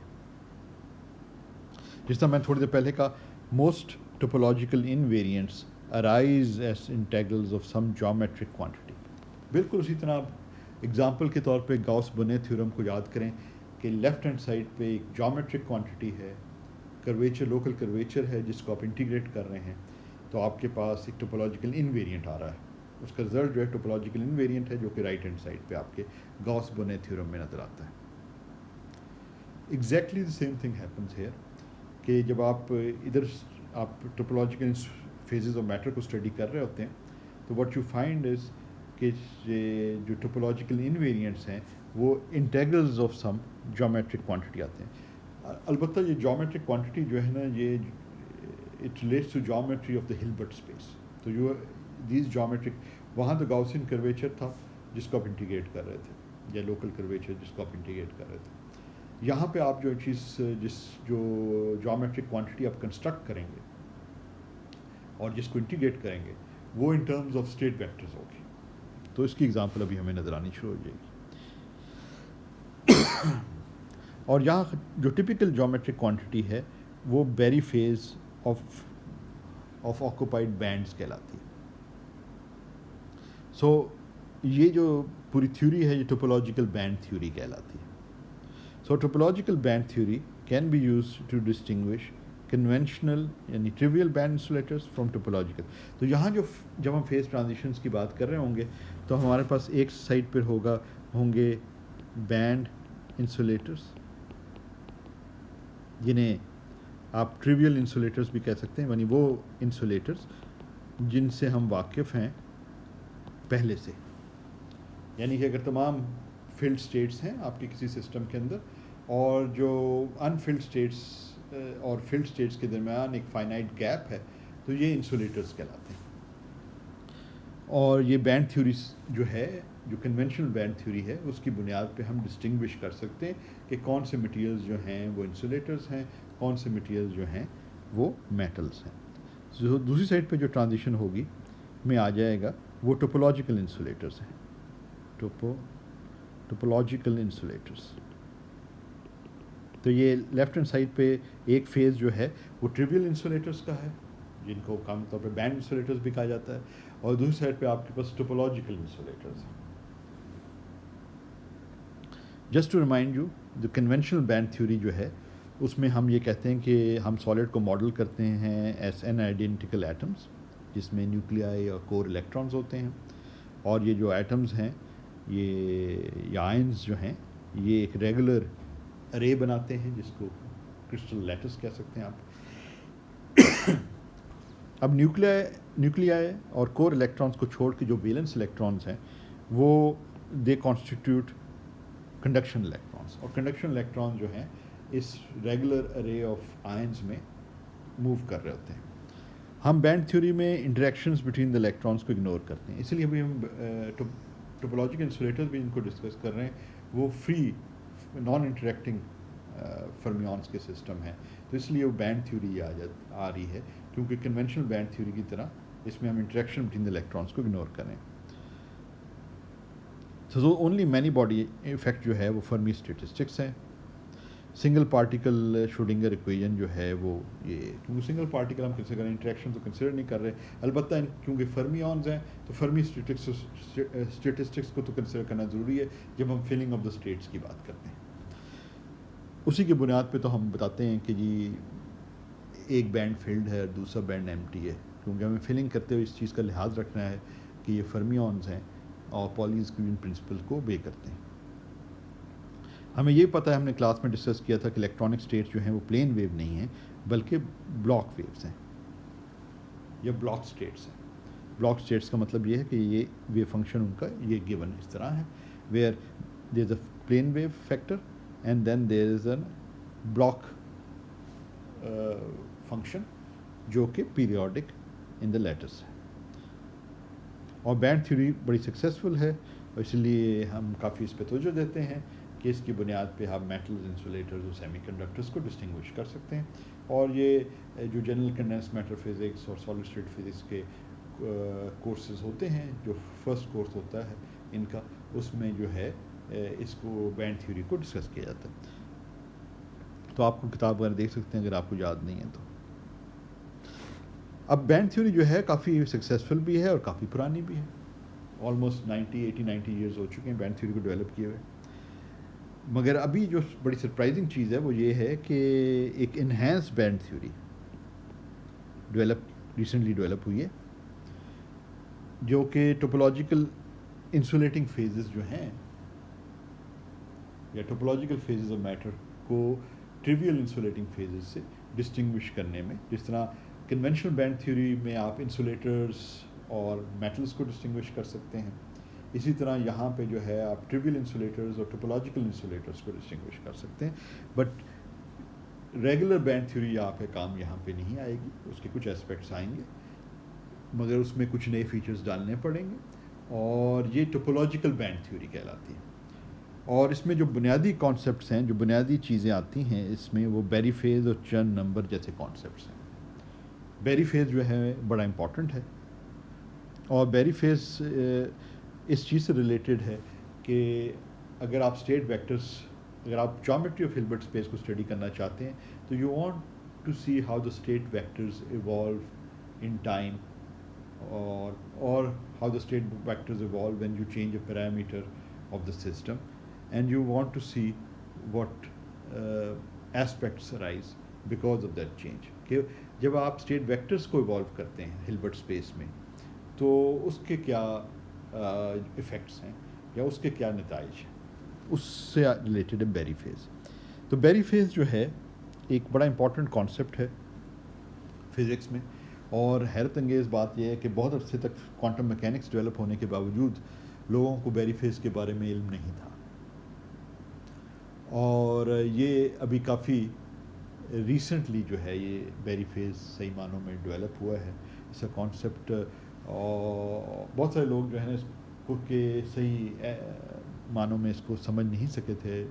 A: جس طرح میں تھوڑی دیر پہلے کہا, most topological invariants arise as integrals of some geometric quantity. بالکل اسی طرح آپ ایگزامپل کے طور پہ گاؤس بنے تھیورم کو یاد کریں کہ لیفٹ ہینڈ سائڈ پہ ایک جیومیٹرک کوانٹٹی ہے, کرویچر لوکل کرویچر ہے جس کو آپ انٹیگریٹ کر رہے ہیں. تو آپ کے پاس ایک ٹوپولوجیکل انویریئنٹ آ رہا ہے. اس کا رزلٹ جو ہے ٹوپولوجیکل انویریئنٹ ہے جو کہ رائٹ ہینڈ سائڈ پہ آپ کے گاؤس بونے تھیورم میں نظر آتا ہے. Exactly the same thing happens here کہ جب آپ ادھر آپ ٹوپولوجیکل فیزز آف میٹر کو اسٹڈی کر رہے ہوتے ہیں تو واٹ یو فائنڈ از کہ جو ٹوپولوجیکل انویریئنٹس ہیں وہ integrals of some geometric quantity آتے ہیں. البتہ یہ جیومیٹرک کوانٹٹی جو ہے نا یہ it relates to geometry of the Hilbert space. تو جو دیز جیومیٹرک وہاں تو گاؤسین کرویچر تھا جس کو آپ انٹیگریٹ کر رہے تھے یا لوکل کرویچر جس کو آپ انٹیگریٹ کر رہے تھے. یہاں پہ آپ جو چیز جو جیومیٹرک کوانٹٹی آپ کنسٹرکٹ کریں گے اور جس کو انٹیگریٹ کریں گے وہ ان ٹرمز آف اسٹیٹ ویکٹرز ہوگی. تو اس کی ایگزامپل ابھی ہمیں نظر آنی شروع ہو جائے گی. اور یہاں جو ٹپیکل جیومیٹرک کوانٹٹی ہے وہ بیری فیز آف آکوپائڈ بینڈز کہلاتی ہے. سو یہ جو پوری تھیوری ہے یہ ٹوپولوجیکل بینڈ تھیوری کہلاتی ہے. So topological band theory can be use to distinguish conventional یعنی trivial band insulators from topological. تو یہاں جب ہم فیز ٹرانزیشنز کی بات کر رہے ہوں گے تو ہمارے پاس ایک سائڈ پر ہوں گے بینڈ انسولیٹرز جنہیں آپ ٹریویل انسولیٹرز بھی کہہ سکتے ہیں یعنی وہ انسولیٹرز جن سے ہم واقف ہیں پہلے سے. یعنی کہ اگر تمام فلڈ اسٹیٹس ہیں آپ کے کسی سسٹم کے اندر اور جو انفلڈ اسٹیٹس اور فلڈ اسٹیٹس کے درمیان ایک فائنائٹ گیپ ہے تو یہ انسولیٹرز کہلاتے ہیں. اور یہ بینڈ تھیوریز جو ہے جو کنونشنل بینڈ تھیوری ہے اس کی بنیاد پہ ہم ڈسٹنگوش کر سکتے ہیں کہ کون سے مٹیریلز جو ہیں وہ انسولیٹرز ہیں کون سے مٹیریلز جو ہیں وہ میٹلز ہیں. دوسری سائڈ پہ جو ٹرانزیشن ہوگی میں آ جائے گا وہ ٹوپولوجیکل انسولیٹرز ہیں. Topological insulators. تو یہ لیفٹ ہینڈ سائڈ پہ ایک فیز جو ہے وہ ٹریویل انسولیٹرز کا ہے جن کو عام طور پہ بینڈ انسولیٹرز بھی کہا جاتا ہے اور دوسری سائڈ پہ آپ کے پاس ٹوپولوجیکل انسولیٹرز ہیں. جسٹ ٹو ریمائنڈ یو جو کنونشنل بینڈ تھیوری جو ہے اس میں ہم یہ کہتے ہیں کہ ہم سالڈ کو ماڈل کرتے ہیں ایز این آئیڈینٹیکل ایٹمز جس میں نیوکلیائی اور کور الیکٹرانز ہوتے ہیں اور یہ جو ایٹمز ہیں یہ آئنز جو ہیں یہ ایک ریگولر ارے بناتے ہیں جس کو کرسٹل لیٹس کہہ سکتے ہیں آپ. اب نیوکلیائی اور کور الیکٹرانز کو چھوڑ کے جو ویلنس الیکٹرانز ہیں وہ دے کانسٹیٹیوٹ کنڈکشن الیکٹرانز اور کنڈکشن الیکٹران جو ہیں اس ریگولر ارے آف آئنز میں موو کر رہے ہوتے ہیں. ہم بینڈ تھیوری میں انٹریکشنز بٹوین دا الیکٹرانز کو اگنور کرتے ہیں اس لیے ابھی ہم ٹوپولوجیکل انسولیٹر بھی ان کو ڈسکس کر رہے ہیں وہ فری نان انٹریکٹنگ فرمیونس کے سسٹم ہیں. تو اس لیے وہ بینڈ تھیوری آ رہی ہے کیونکہ کنونشنل بینڈ تھیوری کی طرح اس میں ہم انٹریکشن بٹوین دا الیکٹرانز کو اگنور کریں. So only many body effect جو ہے وہ فرمی اسٹیٹسٹکس ہیں. سنگل پارٹیکل شروڈنگر ایکویژن جو ہے وہ یہ کیونکہ سنگل پارٹیکل ہم کنسیڈر انٹریکشن تو کنسیڈر نہیں کر رہے البتہ کیونکہ فرمی آنز ہیں تو فرمی اسٹیٹسٹکس کو تو کنسیڈر کرنا ضروری ہے جب ہم فلنگ آف دا اسٹیٹس کی بات کرتے ہیں. اسی کی بنیاد پہ تو ہم بتاتے ہیں کہ جی ایک بینڈ فلڈ ہے اور دوسرا بینڈ ایمٹی ہے کیونکہ ہمیں فلنگ کرتے ہوئے اس چیز کا لحاظ رکھنا ہے کہ یہ فرمی آنز ہیں اور پالیز کی پرنسپل کو obey کرتے ہیں. ہمیں یہ پتہ ہے ہم نے کلاس میں ڈسکس کیا تھا کہ الیکٹرانک اسٹیٹس جو ہیں وہ پلین ویو نہیں ہیں بلکہ بلاک ویوز ہیں یا بلاک اسٹیٹس ہیں. بلاک اسٹیٹس کا مطلب یہ ہے کہ یہ ویو فنکشن ان کا یہ گیون اس طرح ہے where there is a plane wave factor and then there is a Bloch function جو کہ پیریوڈک ان دا لیٹرس ہے. اور بینڈ تھیوری بڑی سکسیزفل ہے اور اس لیے ہم کافی اس پہ توجہ دیتے ہیں کہ اس کی بنیاد پہ آپ میٹلز انسولیٹرز اور سیمی کنڈکٹرز کو ڈسٹنگوش کر سکتے ہیں. اور یہ جو جنرل کنڈنس میٹر فزکس اور سالڈ اسٹیٹ فزکس کے کورسز ہوتے ہیں جو فرسٹ کورس ہوتا ہے ان کا اس میں جو ہے اس کو بینڈ تھیوری کو ڈسکس کیا جاتا ہے. تو آپ کو کتاب وغیرہ دیکھ سکتے ہیں اگر آپ کو یاد نہیں ہے تو. اب بینڈ تھیوری جو ہے کافی سکسیزفل بھی ہے اور کافی پرانی بھی ہے. آلموسٹ 90 ایئرز ہو چکے ہیں بینڈ تھیوری کو ڈیولپ کیے ہوئے. مگر ابھی جو بڑی سرپرائزنگ چیز ہے وہ یہ ہے کہ ایک enhance band theory develop recently develop ہوئی ہے، جو کہ ٹوپولوجیکل انسولیٹنگ فیزز جو ہیں یا ٹوپولوجیکل فیزز آف میٹر کو ٹریویل انسولیٹنگ فیزز سے ڈسٹنگوش کرنے میں، جس طرح کنونشنل بینڈ تھیوری میں آپ انسولیٹرز اور میٹلز کو ڈسٹنگوش کر سکتے ہیں، اسی طرح یہاں پہ جو ہے آپ ٹریویل انسولیٹرز اور ٹوپولوجیکل انسولیٹرز کو ڈسٹنگوش کر سکتے ہیں. بٹ ریگولر بینڈ تھیوری آپ کے کام یہاں پہ نہیں آئے گی، اس کے کچھ اسپیکٹس آئیں گے مگر اس میں کچھ نئے فیچرز ڈالنے پڑیں گے، اور یہ ٹوپولوجیکل بینڈ تھیوری کہلاتی ہے. اور اس میں جو بنیادی کانسیپٹس ہیں، جو بنیادی چیزیں آتی ہیں اس میں، وہ بیری فیز اور چرن نمبر جیسے کانسیپٹس ہیں. بیری فیز جو ہے بڑا امپورٹنٹ ہے، اور بیری فیز اس چیز سے ریلیٹڈ ہے کہ اگر آپ اسٹیٹ ویکٹرس، اگر آپ جیومیٹری آف ہلبرٹ اسپیس کو اسٹڈی کرنا چاہتے ہیں تو you want to see how the state vectors evolve in time, اور how the state vectors evolve when you change a parameter of the system, and you want to see what aspects arise because of that change. کہ جب آپ اسٹیٹ ویکٹرس کو ایوالو کرتے ہیں ہلبرٹ اسپیس میں تو اس کے کیا ایفیکٹس ہیں یا اس کے کیا نتائج ہیں، اس سے ریلیٹڈ ہے بیری فیز. تو بیری فیز جو ہے ایک بڑا امپورٹنٹ کانسیپٹ ہے فزکس میں، اور حیرت انگیز بات یہ ہے کہ بہت عرصے تک کوانٹم میکینکس ڈیولپ ہونے کے باوجود لوگوں کو بیری فیز کے بارے میں علم نہیں تھا، اور یہ ابھی کافی ریسنٹلی جو ہے یہ بیری فیز صحیح معنوں میں ڈیولپ ہوا ہے. اس کا کانسیپٹ، اور بہت سارے لوگ جو ہے نا اس کو کہ صحیح معنوں میں اس کو سمجھ نہیں سکے تھے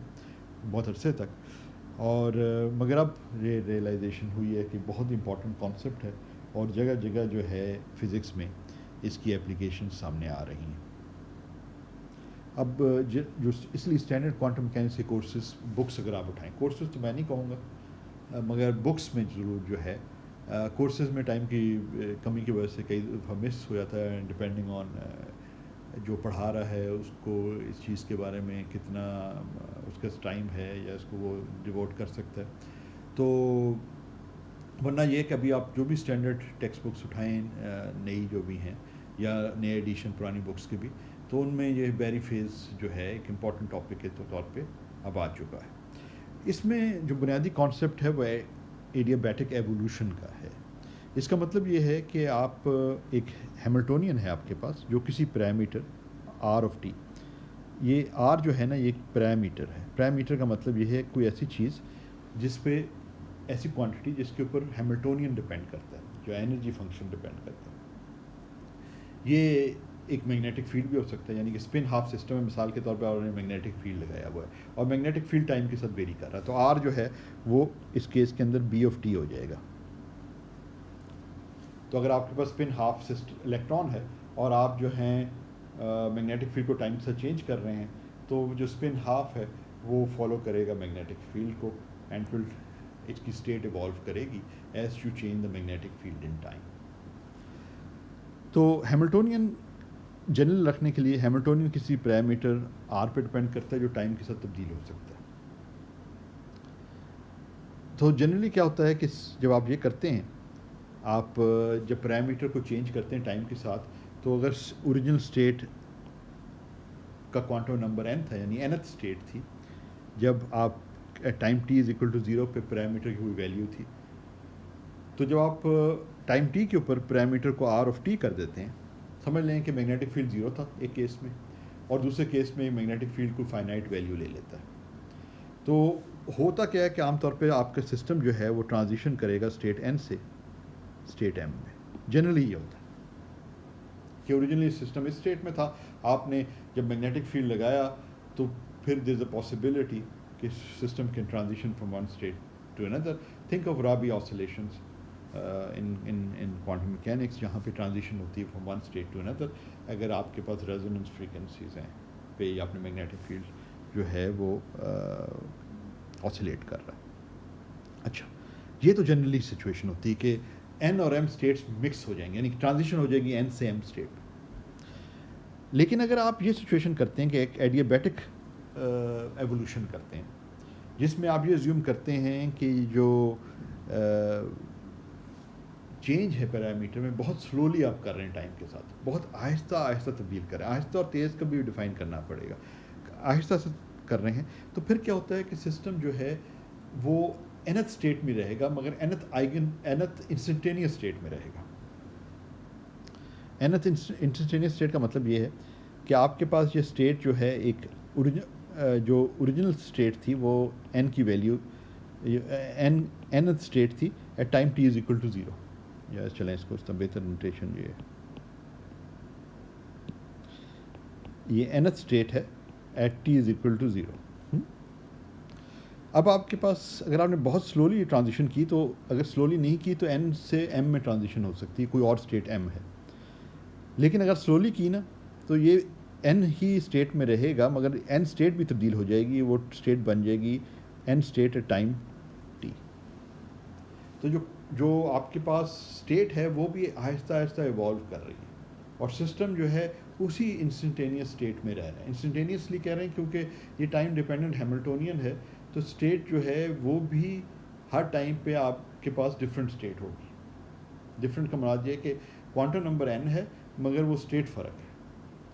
A: بہت عرصے تک، اور مگر اب یہ ریئلائزیشن ہوئی ہے کہ بہت امپورٹنٹ کانسیپٹ ہے، اور جگہ جگہ جو ہے فزکس میں اس کی اپلیکیشن سامنے آ رہی ہیں. اب جو اس لیے اسٹینڈرڈ کوانٹم میکینکس کے کورسز، بکس اگر آپ اٹھائیں، کورسز تو میں نہیں کہوں گا مگر بکس میں ضرور جو ہے، کورسز میں ٹائم کی کمی کی وجہ سے کئی دفعہ مس ہو جاتا ہے، ڈپینڈنگ آن جو پڑھا رہا ہے اس کو اس چیز کے بارے میں کتنا اس کا ٹائم ہے یا اس کو وہ ڈیووٹ کر سکتا ہے. تو ورنہ یہ کہ ابھی آپ جو بھی اسٹینڈرڈ ٹیکسٹ بکس اٹھائیں نئی جو بھی ہیں یا نئے ایڈیشن پرانی بکس کے بھی، تو ان میں یہ بیری فیز جو ہے ایک امپورٹنٹ ٹاپک کے طور پہ اب آ چکا ہے. اس میں جو بنیادی کانسیپٹ ہے وہ ایڈیابیٹک ایوولوشن کا ہے. اس کا مطلب یہ ہے کہ آپ ایک ہیملٹونین ہے آپ کے پاس جو کسی پیرامیٹر آر آف ٹی، یہ آر جو ہے نا یہ ایک پیرامیٹر ہے. پیرامیٹر کا مطلب یہ ہے کوئی ایسی چیز جس پہ، ایسی کوانٹٹی جس کے اوپر ہیملٹونین ڈپینڈ کرتا ہے، جو انرجی فنکشن ڈپینڈ کرتا ہے. یہ ایک میگنیٹک فیلڈ بھی ہو سکتا ہے، یعنی کہ اسپن ہاف سسٹم میں مثال کے طور پہ انہوں نے میگنیٹک فیلڈ لگایا ہوا ہے، اور میگنیٹک فیلڈ ٹائم کے ساتھ ویری کر رہا ہے، تو آر جو ہے وہ اس کیس کے اندر بی آف ٹی ہو جائے گا. تو اگر آپ کے پاس اسپن ہاف سسٹم الیکٹران ہے اور آپ جو ہیں میگنیٹک فیلڈ کو ٹائم کے ساتھ چینج کر رہے ہیں، تو جو اسپن ہاف ہے وہ فالو کرے گا میگنیٹک فیلڈ کو، اینڈ ول اس کی اسٹیٹ ایوالو کرے گی as you change the magnetic field in time. تو ہیملٹونین جنرل رکھنے کے لیے، ہیملٹونین کسی پیرامیٹر آر پہ ڈپینڈ کرتا ہے جو ٹائم کے ساتھ تبدیل ہو سکتا ہے. تو جنرلی کیا ہوتا ہے کہ جب آپ یہ کرتے ہیں، آپ جب پیرامیٹر کو چینج کرتے ہیں ٹائم کے ساتھ، تو اگر اوریجنل اسٹیٹ کا کوانٹم نمبر n تھا، یعنی nth اسٹیٹ تھی جب آپ time t is equal to 0 پہ پیرامیٹر کی کوئی ویلیو تھی، تو جب آپ ٹائم t کے اوپر پیرامیٹر کو r آف t کر دیتے ہیں، سمجھ لیں کہ میگنیٹک فیلڈ 0 تھا ایک کیس میں، اور دوسرے کیس میں میگنیٹک فیلڈ کو فائنائٹ ویلیو لے لیتا ہے. تو ہوتا کیا ہے کہ عام طور پہ آپ کا سسٹم جو ہے وہ ٹرانزیشن کرے گا اسٹیٹ n سے اسٹیٹ m میں. جنرلی یہ ہوتا ہے کہ اوریجنلی سسٹم اس اسٹیٹ میں تھا، آپ نے جب میگنیٹک فیلڈ لگایا تو پھر دیر از اے پاسبلٹی کہ system can transition from one state to another. Think of Rabi oscillations in quantum mechanics, جہاں پہ ٹرانزیشن ہوتی ہے from one state to another. اگر آپ کے پاس ریزوننس فریکوینسیز ہیں پہ آپ نے میگنیٹک فیلڈ جو ہے وہ آسولیٹ کر رہا ہے. اچھا، یہ تو جنرلی سچویشن ہوتی ہے کہ n اور m اسٹیٹس مکس ہو جائیں گے، یعنی ٹرانزیشن ہو جائے گی n سے m اسٹیٹ. لیکن اگر آپ یہ سچویشن کرتے ہیں کہ ایک ایڈیابیٹک ایوولوشن کرتے ہیں، جس میں آپ یہ زیوم کرتے ہیں کہ جو چینج ہے پیرامیٹر میں بہت سلولی آپ کر رہے ہیں ٹائم کے ساتھ، بہت آہستہ آہستہ تبدیل کر رہے ہیں، آہستہ اور تیز کا بھی ڈیفائن کرنا پڑے گا، آہستہ سے کر رہے ہیں، تو پھر کیا ہوتا ہے کہ سسٹم جو ہے وہ اینتھ اسٹیٹ میں رہے گا، مگر اینتھ انسٹنٹینیس اسٹیٹ میں رہے گا. اینتھ انسٹنٹینیس اسٹیٹ کا مطلب یہ ہے کہ آپ کے پاس یہ اسٹیٹ جو ہے ایک جو اوریجنل اسٹیٹ تھی وہ این کی ویلیو اینتھ اسٹیٹ تھی at time t is equal to 0. یا چلیں اس کو اس طرح بہتر نوٹیشن یہ اینتھ اسٹیٹ ہے at t is equal to 0. اب آپ کے پاس اگر آپ نے بہت سلولی ٹرانزیشن کی تو اگر سلولی نہیں کی تو این سے ایم میں ٹرانزیشن ہو سکتی ہے، کوئی اور اسٹیٹ ایم ہے. لیکن اگر سلولی کی نا تو یہ این ہی اسٹیٹ میں رہے گا، مگر این اسٹیٹ بھی تبدیل ہو جائے گی، وہ اسٹیٹ بن جائے گی n state at time t. تو جو آپ کے پاس اسٹیٹ ہے وہ بھی آہستہ آہستہ ایوالو کر رہی ہے، اور سسٹم جو ہے اسی انسٹنٹینیس اسٹیٹ میں رہ رہا ہے. انسٹنٹینیسلی کہہ رہے ہیں کیونکہ یہ ٹائم ڈیپینڈنٹ ہیملٹونین ہے، تو اسٹیٹ جو ہے وہ بھی ہر ٹائم پہ آپ کے پاس ڈفرینٹ اسٹیٹ ہوگی. ڈفرینٹ کا مراد یہ کہ کوانٹم نمبر این ہے مگر وہ اسٹیٹ فرق ہے،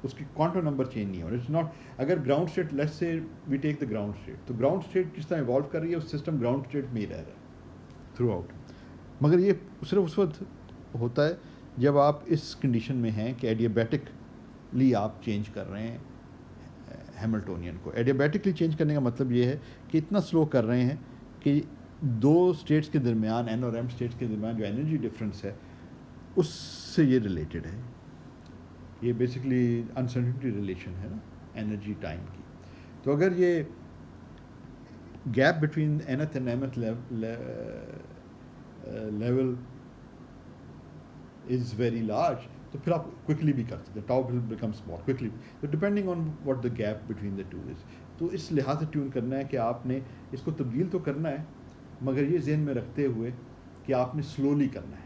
A: اس کی کوانٹم نمبر چینج نہیں ہو رہا. اٹس ناٹ اگر ground state let's say we take the ground state, تو گراؤنڈ اسٹیٹ جس طرح ایوالو کر رہی ہے اس سسٹم گراؤنڈ اسٹیٹ میں ہی رہ رہا ہے تھرو آؤٹ. مگر یہ صرف اس وقت ہوتا ہے جب آپ اس کنڈیشن میں ہیں کہ ایڈیابیٹکلی آپ چینج کر رہے ہیں ہیملٹونین کو. ایڈیابیٹکلی چینج کرنے کا مطلب یہ ہے کہ اتنا سلو کر رہے ہیں کہ دو اسٹیٹس کے درمیان این اور ایم اسٹیٹس کے درمیان جو انرجی ڈفرینس ہے اس سے یہ ریلیٹڈ ہے. یہ بیسکلی انسرٹنٹی ریلیشن ہے نا انرجی ٹائم کی. تو اگر یہ gap between nth and mth level is very large تو پھر آپ کوئکلی بھی کر سکتے ہیں، tau will become small quickly. تو depending on what the gap between the two is. تو اس لحاظ سے ٹیون کرنا ہے کہ آپ نے اس کو تبدیل تو کرنا ہے مگر یہ ذہن میں رکھتے ہوئے کہ آپ نے سلولی کرنا ہے.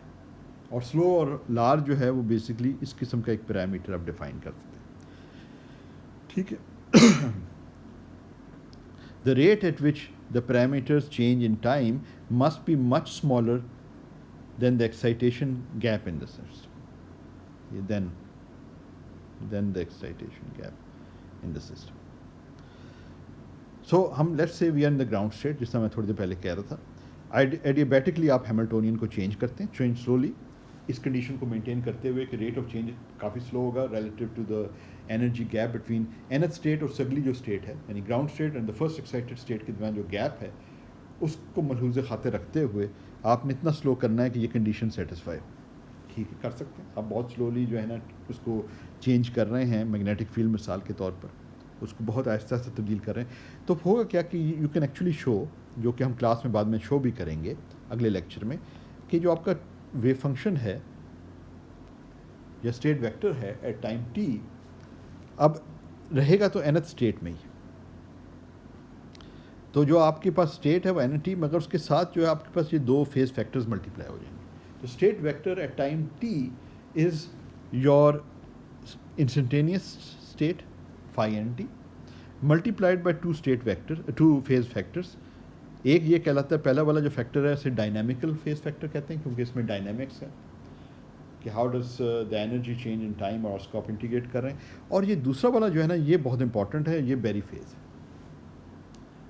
A: اور سلو اور لارج جو ہے وہ بیسکلی اس قسم کا ایک پیرامیٹر آپ ڈیفائن کر سکتے ہیں. ٹھیک ہے. The rate at which the parameters change in time must be much smaller than the excitation gap in the system. Then the excitation gap in the system. So ہم let's say we are in the ground state, جس طرح میں تھوڑی دیر پہلے کہہ رہا تھا. ایڈیابیٹکلی آپ ہیملٹونین کو چینج کرتے ہیں، چینج سلولی، اس کنڈیشن کو مینٹین کرتے ہوئے کہ ریٹ آف چینج کافی سلو ہوگا relative to the energy gap between nth state اور سگلی جو اسٹیٹ ہے یعنی ground state and the first excited state کے درمیان جو گیپ ہے اس کو ملحوظ خاطر رکھتے ہوئے آپ نے اتنا سلو کرنا ہے کہ یہ کنڈیشن سیٹسفائی ہو. ٹھیک ہے، کر سکتے ہیں آپ بہت سلولی جو ہے نا اس کو چینج کر رہے ہیں میگنیٹک فیلڈ مثال کے طور پر، اس کو بہت آہستہ آہستہ تبدیل کر رہے ہیں. تو ہوگا کیا کہ یو کین ایکچولی شو، جو کہ ہم کلاس میں بعد میں شو بھی کریں گے اگلے لیکچر میں، کہ جو آپ کا ویو فنکشن ہے یا اسٹیٹ ویکٹر ہے ایٹ ٹائم ٹی اب رہے گا تو اینتھ اسٹیٹ میں ہی. تو جو آپ کے پاس اسٹیٹ ہے وہ این ٹی، مگر اس کے ساتھ جو ہے آپ کے پاس یہ دو فیز فیکٹرز ملٹیپلائی ہو جائیں گے. تو state vector at time t is your instantaneous state phi n t multiplied by two phase factors. ایک یہ کہلاتا ہے پہلا والا جو فیکٹر ہے اسے ڈائنامیکل فیز فیکٹر کہتے ہیں کیونکہ اس میں ڈائنامکس ہے کہ how does the energy change in time, اور اس کو آپ انٹیگریٹ کر رہے ہیں. اور یہ دوسرا والا جو ہے نا یہ بہت امپورٹنٹ ہے، یہ بیری فیز ہے.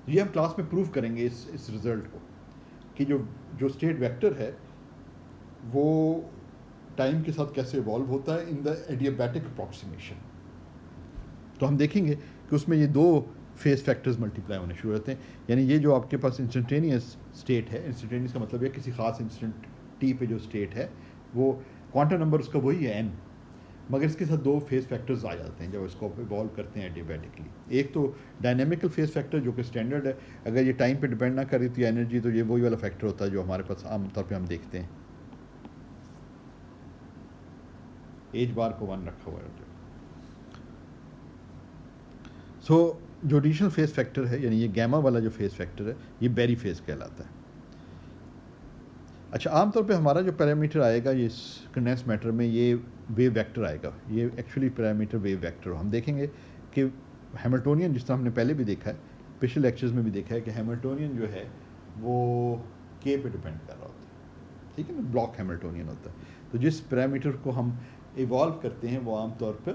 A: یہ ہم کلاس میں پروف کریں گے اس رزلٹ کو کہ جو اسٹیٹ ویکٹر ہے وہ ٹائم کے ساتھ کیسے ایوالو ہوتا ہے ان دا ایڈیابیٹک اپروکسیمیشن. تو ہم دیکھیں گے کہ اس میں یہ دو فیز فیکٹرز ملٹیپلائی ہونے شروع ہوتے ہیں. یعنی یہ جو آپ کے پاس انسٹنٹینیس اسٹیٹ ہے، انسٹنٹینیس کا مطلب ہے کسی خاص انسٹنٹ ٹی پہ جو اسٹیٹ ہے وہ کوانٹم نمبر اس کا وہی ہے n، مگر اس کے ساتھ دو فیز فیکٹرز آ جاتے ہیں جب اس کو ایوالو کرتے ہیں ایڈیابیٹکلی. ایک تو ڈائنامیکل فیز فیکٹر جو کہ اسٹینڈرڈ ہے، اگر یہ ٹائم پہ ڈپینڈ نہ کری تو انرجی تو یہ وہی والا فیکٹر ہوتا ہے جو ہمارے پاس عام طور پہ ہم دیکھتے ہیں، ایج بار کو 1 رکھا ہوا ہے. سو جو ایڈیشنل فیز فیکٹر ہے یعنی یہ گیما والا جو فیز فیکٹر ہے یہ بیری فیز کہلاتا ہے. اچھا، عام طور پہ ہمارا جو پیرامیٹر آئے گا یہ کنڈینس میٹر میں یہ ویو ویکٹر آئے گا. یہ ایکچولی پیرامیٹر ویو ویکٹر ہم دیکھیں گے کہ ہیملٹونین جس طرح ہم نے پہلے بھی دیکھا ہے، پچھلے لیکچرز میں بھی دیکھا ہے کہ ہیملٹونین جو ہے وہ کے پہ ڈپینڈ کر رہا ہوتا ہے. ٹھیک ہے نا, بلاک ہیملٹونین ہوتا ہے. تو جس پیرامیٹر کو ہم ایوالو کرتے ہیں وہ عام طور پر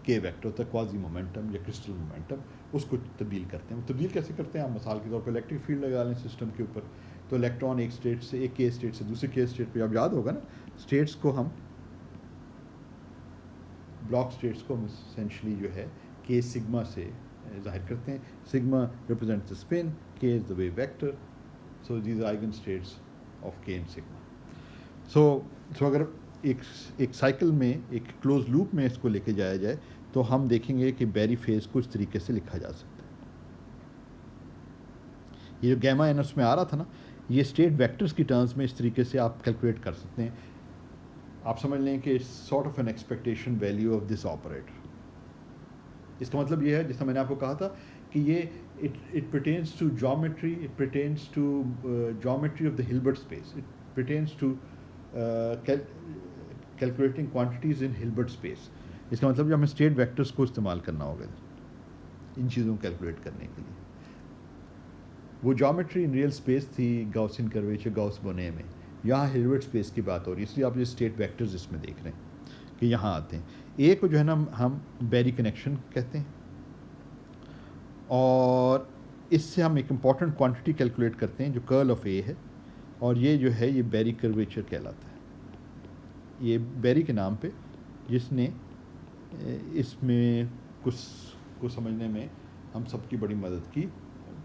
A: کے ویکٹر ہوتا ہے, کوازی مومنٹم یا کرسٹل مومنٹم, اس کو تبدیل کرتے ہیں. وہ تبدیل کیسے کرتے ہیں؟ آپ مثال کے طور پہ الیکٹرک فیلڈ لگا لیں سسٹم کے اوپر, تو الیکٹران ایک اسٹیٹ سے, ایک کے اسٹیٹ سے دوسری کے اسٹیٹ پہ, آپ یاد ہوگا نا اسٹیٹس کو ہم بلاک اسٹیٹس کو ہم اسینشلی جو ہے کے سگما سے ظاہر کرتے ہیں. Sigma represent the spin, k is the wave vector, so these are eigen states of k in sigma. سو اگر ایک سائیکل میں, ایک کلوز لوپ میں اس کو لے کے جایا جائے تو ہم دیکھیں گے کہ بیری فیز کو اس طریقے سے لکھا جا سکتا ہے. یہ جو گیما این اس میں آ رہا تھا نا, یہ اسٹیٹ ویکٹرز کی ٹرمز میں اس طریقے سے آپ کیلکولیٹ کر سکتے ہیں. آپ سمجھ لیں کہ sort of an expectation value of this operator. اس کا مطلب یہ ہے, جیسا میں نے آپ کو کہا تھا کہ یہ it pertains to geometry, it pertains to geometry of the Hilbert space, it pertains to calculating quantities in Hilbert space. اس کا مطلب جو ہمیں اسٹیٹ ویکٹرز کو استعمال کرنا ہوگا ان چیزوں کو کیلکولیٹ کرنے کے لیے. وہ جیومیٹری ان ریئل اسپیس تھی گاؤسین کرویچر, گاؤس بونے میں. یہاں ہلبرٹ اسپیس کی بات ہو رہی ہے, اس لیے آپ یہ اسٹیٹ ویکٹرز اس میں دیکھ رہے ہیں کہ یہاں آتے ہیں. ایک کو جو ہے نا ہم بیری کنیکشن کہتے ہیں, اور اس سے ہم ایک امپورٹنٹ کوانٹٹی کیلکولیٹ کرتے ہیں جو کرل آف اے ہے, اور یہ جو ہے یہ بیری کرویچر کہلاتا ہے. یہ بیری کے نام پہ, جس نے اس میں کچھ کو سمجھنے میں ہم سب کی بڑی مدد کی,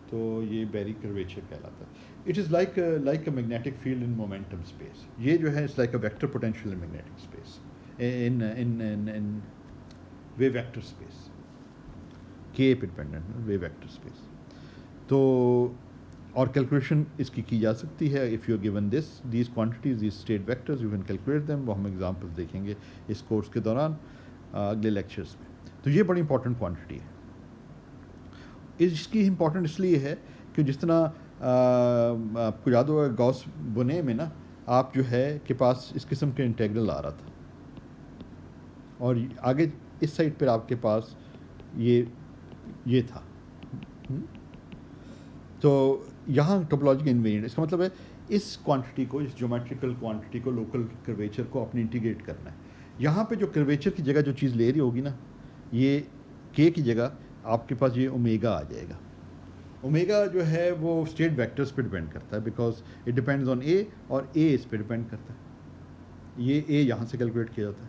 A: تو یہ بیری کرویچر کہلاتا ہے. It is like a magnetic field in momentum space. یہ جو ہے it's like a vector potential in magnetic space, in wave vector space, کے پہ ڈپینڈنٹ ویو ویکٹر اسپیس. تو اور کیلکولیشن اس کی جا سکتی ہے. If you are given these quantities, these state vectors, you can calculate them. وہ ہم ایگزامپل دیکھیں گے اس کورس کے دوران اگلے لیکچرز میں. تو یہ بڑی امپورٹنٹ کوانٹٹی ہے. اس کی امپورٹنٹ اس لیے ہے کہ جس طرح آپ کو یاد ہوگا گاؤس بونے میں نا, آپ جو ہے کے پاس اس قسم کے انٹیگرل آ رہا تھا, اور آگے اس سائڈ پر آپ کے پاس یہ تھا. تو یہاں ٹوپولوجیکل انویرینٹ, اس کا مطلب ہے اس کوانٹٹی کو, اس جیومیٹریکل کوانٹٹی کو, لوکل کرویچر کو اپنے انٹیگریٹ کرنا ہے. یہاں پہ جو کرویچر کی جگہ جو چیز لے رہی ہوگی نا, یہ کے کی جگہ آپ کے پاس یہ اومیگا آ جائے گا. اومیگا جو ہے وہ اسٹیٹ ویکٹرز پہ ڈپینڈ کرتا ہے, بیکاز اٹ ڈپینڈز آن اے, اور اے اس پہ ڈپینڈ کرتا ہے. یہ اے یہاں سے کیلکولیٹ کیا جاتا ہے.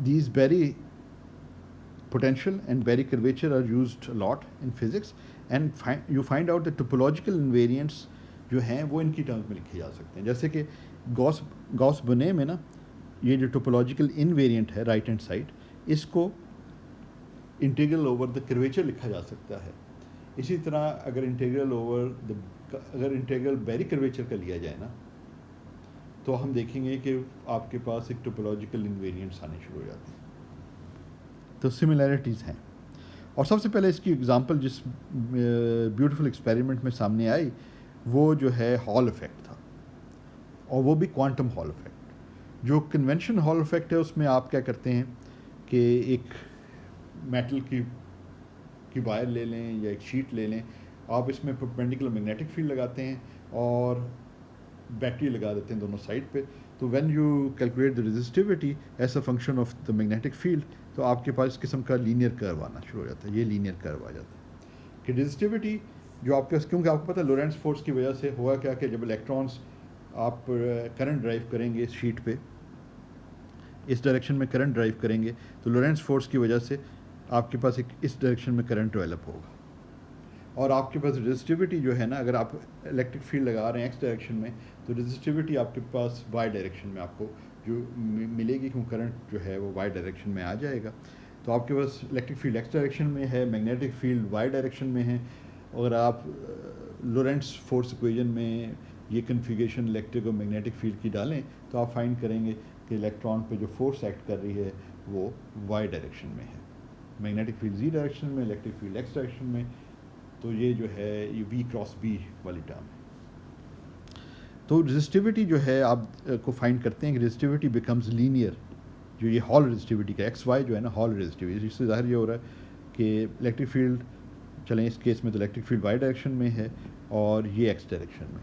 A: These Berry potential and Berry curvature are used a lot in physics, and you find out that topological invariants جو ہیں وہ ان کی ٹرمز میں لکھے جا سکتے ہیں. جیسے کہ گاؤس بونے میں نا, یہ جو ٹوپولوجیکل انویرینٹ ہے رائٹ ہینڈ سائڈ, اس کو انٹیگرل اوور دا کرویچر لکھا جا سکتا ہے. اسی طرح اگر انٹیگرل بیری کرویچر کا لیا جائے نا, تو ہم دیکھیں گے کہ آپ کے پاس ایک ٹوپولوجیکل انویرینٹس آنے شروع ہو جاتے ہیں. تو سملیرٹیز ہیں. اور سب سے پہلے اس کی اگزامپل جس بیوٹیفل ایکسپیریمنٹ میں سامنے آئی, وہ جو ہے ہال افیکٹ تھا, اور وہ بھی کوانٹم ہال افیکٹ. جو کنونشن ہال افیکٹ ہے اس میں آپ کیا کرتے ہیں کہ ایک میٹل کی وائر لے لیں یا ایک شیٹ لے لیں, آپ اس میں پرپینڈیکولر میگنیٹک فیلڈ لگاتے ہیں اور بیٹری لگا دیتے ہیں دونوں سائڈ پہ. تو when you calculate the resistivity as a function of the magnetic field, تو آپ کے پاس اس قسم کا لینئر کرو آنا شروع ہو جاتا ہے. یہ لینئر کرو آ جاتا ہے کہ ریزسٹیوٹی جو آپ کے, کیونکہ آپ کو پتہ ہے لورنٹز فورس کی وجہ سے ہوا کیا کہ جب الیکٹرانس آپ کرنٹ ڈرائیو کریں گے اس شیٹ پہ, اس ڈائریکشن میں کرنٹ ڈرائیو کریں گے, تو لورنٹز فورس کی وجہ سے آپ کے پاس ایک اس ڈائریکشن میں کرنٹ ڈیولپ ہوگا. اور آپ کے پاس ریزسٹیوٹی جو ہے نا, اگر آپ الیکٹرک فیلڈ لگا رہے ہیں ایکس ڈائریکشن میں, تو ریزسٹیوٹی آپ کے پاس وائی ڈائریکشن میں آپ کو جو ملے گی, کیونکہ کرنٹ جو ہے وہ وائی ڈائریکشن میں آ جائے گا. تو آپ کے پاس الیکٹرک فیلڈ ایکس ڈائریکشن میں ہے, میگنیٹک فیلڈ وائی ڈائریکشن میں ہے. اور آپ لورنٹز فورس ایکویژن میں یہ کنفیگریشن الیکٹرک اور میگنیٹک فیلڈ کی ڈالیں, تو آپ فائنڈ کریں گے کہ الیکٹران پہ جو فورس ایکٹ کر رہی ہے وہ وائی ڈائریکشن میں ہے, میگنیٹک فیلڈ زی ڈائریکشن میں, الیکٹرک فیلڈ ایکس ڈائریکشن میں. تو یہ جو ہے یہ وی کراس بی والی ٹرم ہے. تو ریزسٹیوٹی جو ہے آپ کو فائنڈ کرتے ہیں کہ ریزسٹیوٹی بیکمز لینئر, جو یہ ہال ریزسٹیوٹی کا ایکس وائی جو ہے نا ہال ریزسٹیوٹی, اس سے ظاہر یہ ہو رہا ہے کہ الیکٹرک فیلڈ چلیں اس کیس میں تو الیکٹرک فیلڈ وائی ڈائریکشن میں ہے اور یہ ایکس ڈائریکشن میں.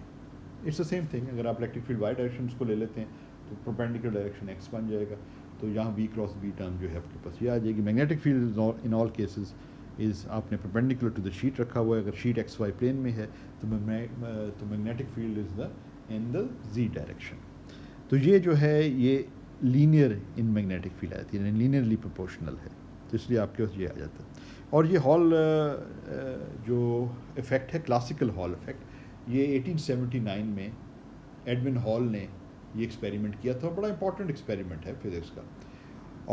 A: It's the same thing. اگر آپ الیکٹرک فیلڈ وائی ڈائریکشن کو لے لیتے ہیں تو پرپینڈیکولر ڈائریکشن ایکس بن جائے گا, تو یہاں وی کراس وی ٹرم جو ہے آپ کے پاس یہ آ جائے گی. Magnetic field in all cases is آپ نے پرپینڈیکولر ٹو دا شیٹ رکھا ہوا ہے. اگر شیٹ ایکس وائی پلین میں ہے تو magnetic field is the in the Zee direction. تو یہ جو ہے یہ لینئر ان میگنیٹک فیلڈ آتی ہے, یعنی لینئرلی پروپورشنل ہے, تو اس لیے آپ کے پاس یہ آ جاتا ہے. اور یہ ہال جو افیکٹ ہے کلاسیکل ہال افیکٹ, یہ 1879 میں ایڈون ہال نے یہ ایکسپیریمنٹ کیا تھا. بڑا امپورٹنٹ ایکسپیریمنٹ ہے فزکس کا,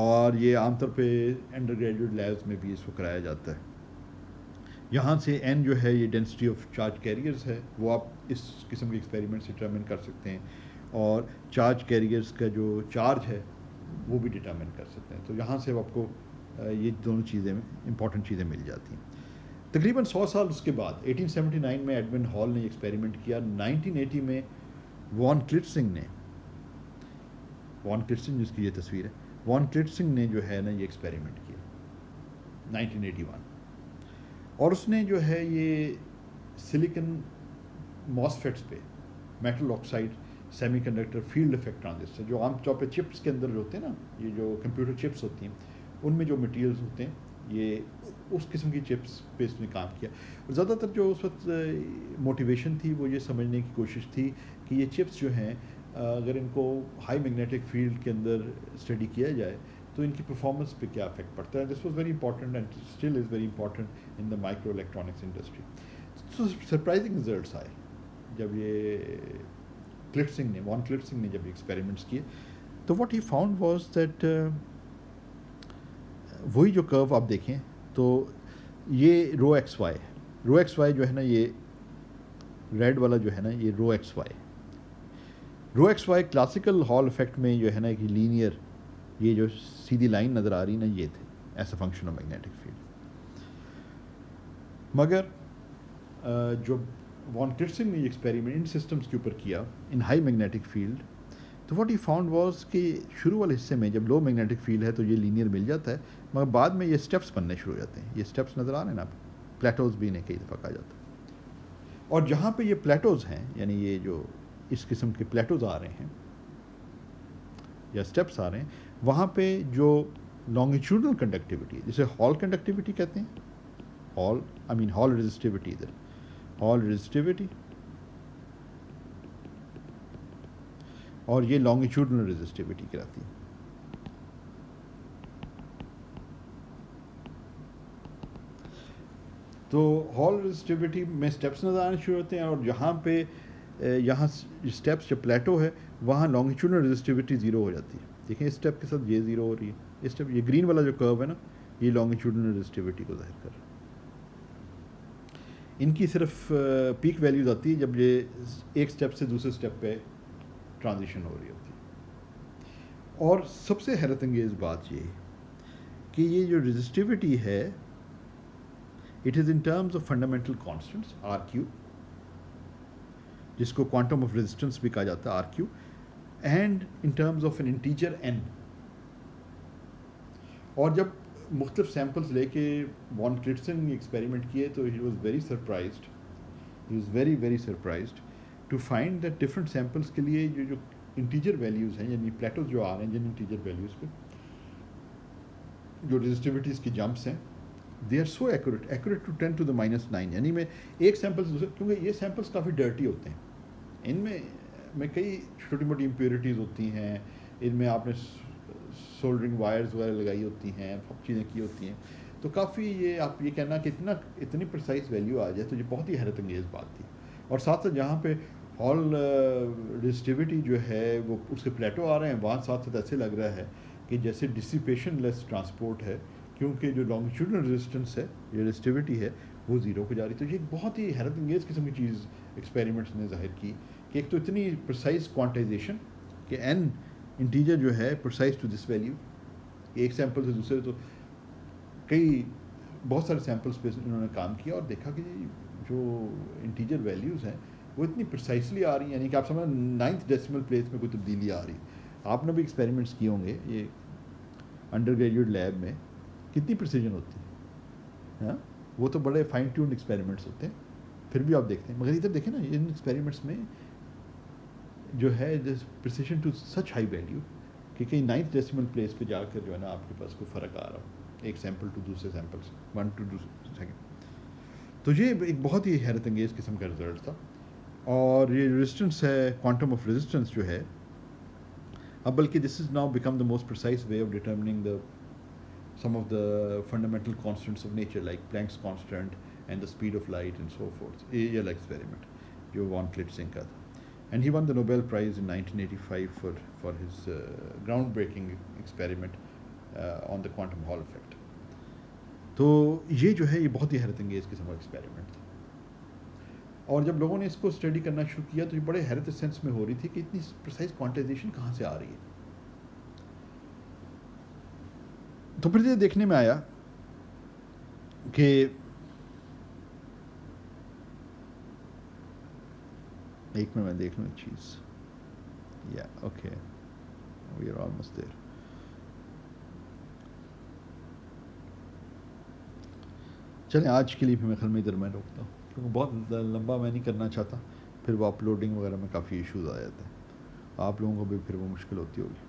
A: اور یہ عام طور پہ انڈر گریجویٹ لیبس میں بھی اس کو کرایا جاتا ہے. یہاں سے این جو ہے یہ ڈینسٹی آف چارج کیریئرز ہے, وہ آپ اس قسم کے ایکسپیریمنٹ سے ڈٹرمن کر سکتے ہیں, اور چارج کیریئرز کا جو چارج ہے وہ بھی ڈٹرمن کر سکتے ہیں. تو یہاں سے آپ کو یہ دونوں چیزیں امپورٹنٹ چیزیں مل جاتی ہیں. تقریباً 100 سال اس کے بعد 1879 میں ایڈون ہال نے ایکسپیریمنٹ کیا. 1980 میں وان کلٹسنگ جس کی یہ تصویر ہے, وان کلٹسنگ نے جو ہے نا یہ ایکسپیریمنٹ کیا 1981, اور اس نے جو ہے یہ سلیکن ماسفیٹس پہ metal oxide semiconductor field effect transistor, جو عام طور پہ چپس کے اندر جو ہوتے ہیں نا, یہ جو کمپیوٹر چپس ہوتی ہیں ان میں جو مٹیریلز ہوتے ہیں, یہ اس قسم کی چپس پہ اس نے کام کیا. اور زیادہ تر جو اس وقت موٹیویشن تھی وہ یہ سمجھنے کی کوشش تھی کہ یہ چپس جو ہیں اگر ان کو ہائی میگنیٹک فیلڈ کے اندر اسٹڈی کیا جائے تو ان کی پرفارمنس پہ کیا افیکٹ پڑتا ہے. This was very important and still is very important in the micro electronics industry. تو سرپرائزنگ رزلٹس آئے جب یہ وان کلٹسنگ نے جب ایکسپیریمنٹس کیے. تو what he found was that وہی جو کرو آپ دیکھیں تو یہ رو ایکس وائی جو ہے نا, یہ ریڈ والا جو ہے نا یہ rho x y classical Hall effect میں جو ہے نا کہ لینئر یہ جو سیدھی لائن نظر آ رہی نا یہ تھے as a function of magnetic field. مگر جو وان کلٹسنگ نے یہ ایکسپیریمنٹ ان سسٹمز کے اوپر کیا ان ہائی میگنیٹک فیلڈ, تو واٹ ہی فاؤنڈ واز کہ شروع والے حصے میں جب لو میگنیٹک فیلڈ ہے تو یہ لینئر مل جاتا ہے, مگر بعد میں یہ اسٹیپس بننے شروع ہو جاتے ہیں. یہ اسٹیپس نظر آ رہے ہیں نا, پلیٹوز بھی انہیں کئی دفعہ کہا جاتا ہے. اور جہاں پہ یہ پلیٹوز ہیں, یعنی یہ جو اس قسم کے پلیٹوز آ رہے ہیں یا اسٹیپس آ رہے ہیں, وہاں پہ جو لانگیچیوڈنل کنڈکٹیوٹی ہے جسے ہال کنڈکٹیوٹی کہتے ہیں, ہال رزسٹیوٹی, ہال رزسٹیوٹی, اور یہ لانگیچیوڈنل رزسٹیوٹی کہلاتی ہے. تو ہال رزسٹیوٹی میں اسٹیپس نظر آنے شروع ہوتے ہیں, اور یہاں اسٹیپس جو پلیٹو ہے وہاں لانگیچیوڈنل رزسٹیوٹی زیرو ہو جاتی ہے. دیکھیں اس اسٹیپ کے ساتھ یہ زیرو ہو رہی ہے, اسٹیپ یہ گرین والا جو کرو ہے نا یہ لانگیچیوڈنل رزسٹیوٹی کو ظاہر کر رہا ہے. ان کی صرف پیک ویلیوز آتی ہے جب یہ ایک اسٹیپ سے دوسرے اسٹیپ پہ ٹرانزیشن ہو رہی ہوتی ہے. اور سب سے حیرت انگیز بات یہ کہ یہ جو رزسٹیوٹی ہے it is in terms of fundamental constants R Q, جس کو کوانٹم آف ریزسٹنس بھی کہا جاتا ہے R Q, and in terms of an integer n. اور جب مختلف سیمپلز لے کے وان کلٹسن نے ایکسپیریمنٹ کیے تو he was very surprised to find that different samples کے لیے جو انٹیجر ویلیوز ہیں, یعنی پلیٹوز جو آ رہے ہیں جن انٹیجر ویلیوز پہ جو رزسٹیوٹیز کی جمپس ہیں, they are so accurate to 10 to the -9. یعنی میں ایک سیمپل سے دوسرے, کیونکہ یہ سیمپلس کافی ڈرٹی ہوتے ہیں, ان میں کئی چھوٹی موٹی امپیورٹیز ہوتی ہیں, ان میں آپ نے سولڈرنگ وائرز وغیرہ لگائی ہوتی ہیں, سب چیزیں کی ہوتی ہیں, تو کافی یہ آپ یہ کہنا کہ اتنی پرسائز ویلیو آ جائے تو یہ بہت ہی حیرت انگیز بات تھی. اور ساتھ ساتھ جہاں پہ ہال رزسٹیوٹی جو ہے وہ اس کے پلیٹو آ رہے ہیں, وہاں ساتھ ساتھ ایسے لگ رہا ہے کہ جیسے ڈسیپیشن لیس ٹرانسپورٹ ہے, کیونکہ جو لانگیچیوڈنل رزسٹنس ہے, یہ رزسٹیوٹی ہے, وہ زیرو کو جا رہی. تو یہ ایک بہت ہی حیرت انگیز قسم کی چیز ایکسپیریمنٹس نے ظاہر کی کہ ایک تو اتنی پرسائز کوانٹائزیشن کہ این انٹیجر جو ہے پرسائز ٹو دس ویلیو, ایک سیمپل سے دوسرے تو بہت سارے سیمپلس پہ انہوں نے کام کیا اور دیکھا کہ جو انٹیجر ویلیوز ہیں وہ اتنی پرسائزلی آ رہی ہیں, یعنی کہ آپ سمجھ 9th ڈیسیمل پلیس میں کوئی تبدیلی آ رہی. آپ نے بھی ایکسپیریمنٹس کیے ہوں گے یہ انڈر گریجویٹ لیب میں, کتنی پریسیجن ہوتی ہے, ہاں وہ تو بڑے فائن ٹیونڈ ایکسپیریمنٹس ہوتے ہیں، پھر بھی آپ دیکھتے ہیں. مگر ادھر دیکھیں نا ان ایکسپیریمنٹس میں جو ہے precision to such high value کہ کہیں 9th ڈیسیمل پلیس پہ جا کر جو ہے نا آپ کے پاس کوئی فرق آ رہا ہو ایک سیمپل ٹو دوسرے سیمپل سے 1 to 2 سیکنڈ. تو یہ ایک بہت ہی حیرت انگیز قسم کا رزلٹ تھا. اور یہ ریزسٹنس ہے، کوانٹم آف ریزسٹنس جو ہے اب بلکہ this is now become the most precise way of determining the some of the fundamental constants of nature like Planck's constant and the speed of light and so forth. یہ والا ایکسپیریمنٹ جو وان کلیٹزنگ کا تھا. And he won the Nobel Prize in 1985 for his groundbreaking experiment on the quantum Hall effect. تو یہ جو ہے یہ بہت ہی حیرت انگیز قسم کا ایکسپیریمنٹ تھا. اور جب لوگوں نے اس کو اسٹڈی کرنا شروع کیا تو یہ بڑے حیرت سینس میں ہو رہی تھی کہ اتنی پرسائز کوانٹائزیشن کہاں سے آ رہی ہے. تو پھر یہ دیکھنے میں آیا کہ ایک میں دیکھ لوں ایک چیز. یا okay we are almost there. چلیں آج کے لیے بھی میں خیال میں ادھر میں روکتا ہوں کیونکہ بہت لمبا میں نہیں کرنا چاہتا، پھر وہ اپلوڈنگ وغیرہ میں کافی ایشوز آ جاتے ہیں، آپ لوگوں کو بھی پھر وہ مشکل ہوتی ہوگی.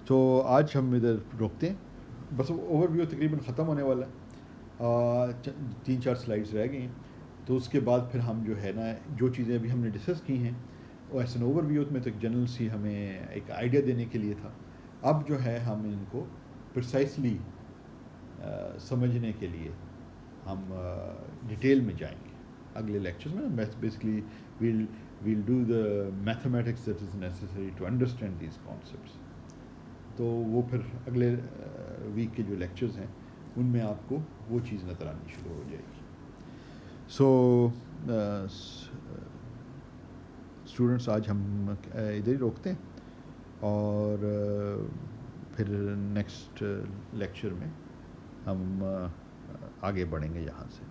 A: تو آج ہم ادھر روکتے ہیں، بس اوور ویو تقریباً ختم ہونے والا ہے، 3-4 سلائڈس رہ گئی ہیں. تو اس کے بعد پھر ہم جو ہے نا جو چیزیں ابھی ہم نے ڈسکس کی ہیں وہ ایسے اوور ویو میں تو ایک جنرل سی ہمیں ایک آئیڈیا دینے کے لیے تھا. اب جو ہے ہم ان کو پرسائسلی سمجھنے کے لیے ہم ڈیٹیل میں جائیں گے اگلے لیکچرز میں. Basically we'll do the mathematics that is necessary to understand these concepts. تو وہ پھر اگلے ویک کے جو لیکچرز ہیں ان میں آپ کو وہ چیز نظر آنی شروع ہو جائے گی. سو اسٹوڈنٹس آج ہم ادھر ہی روکتے ہیں اور پھر نیکسٹ لیکچر میں ہم آگے بڑھیں گے یہاں سے.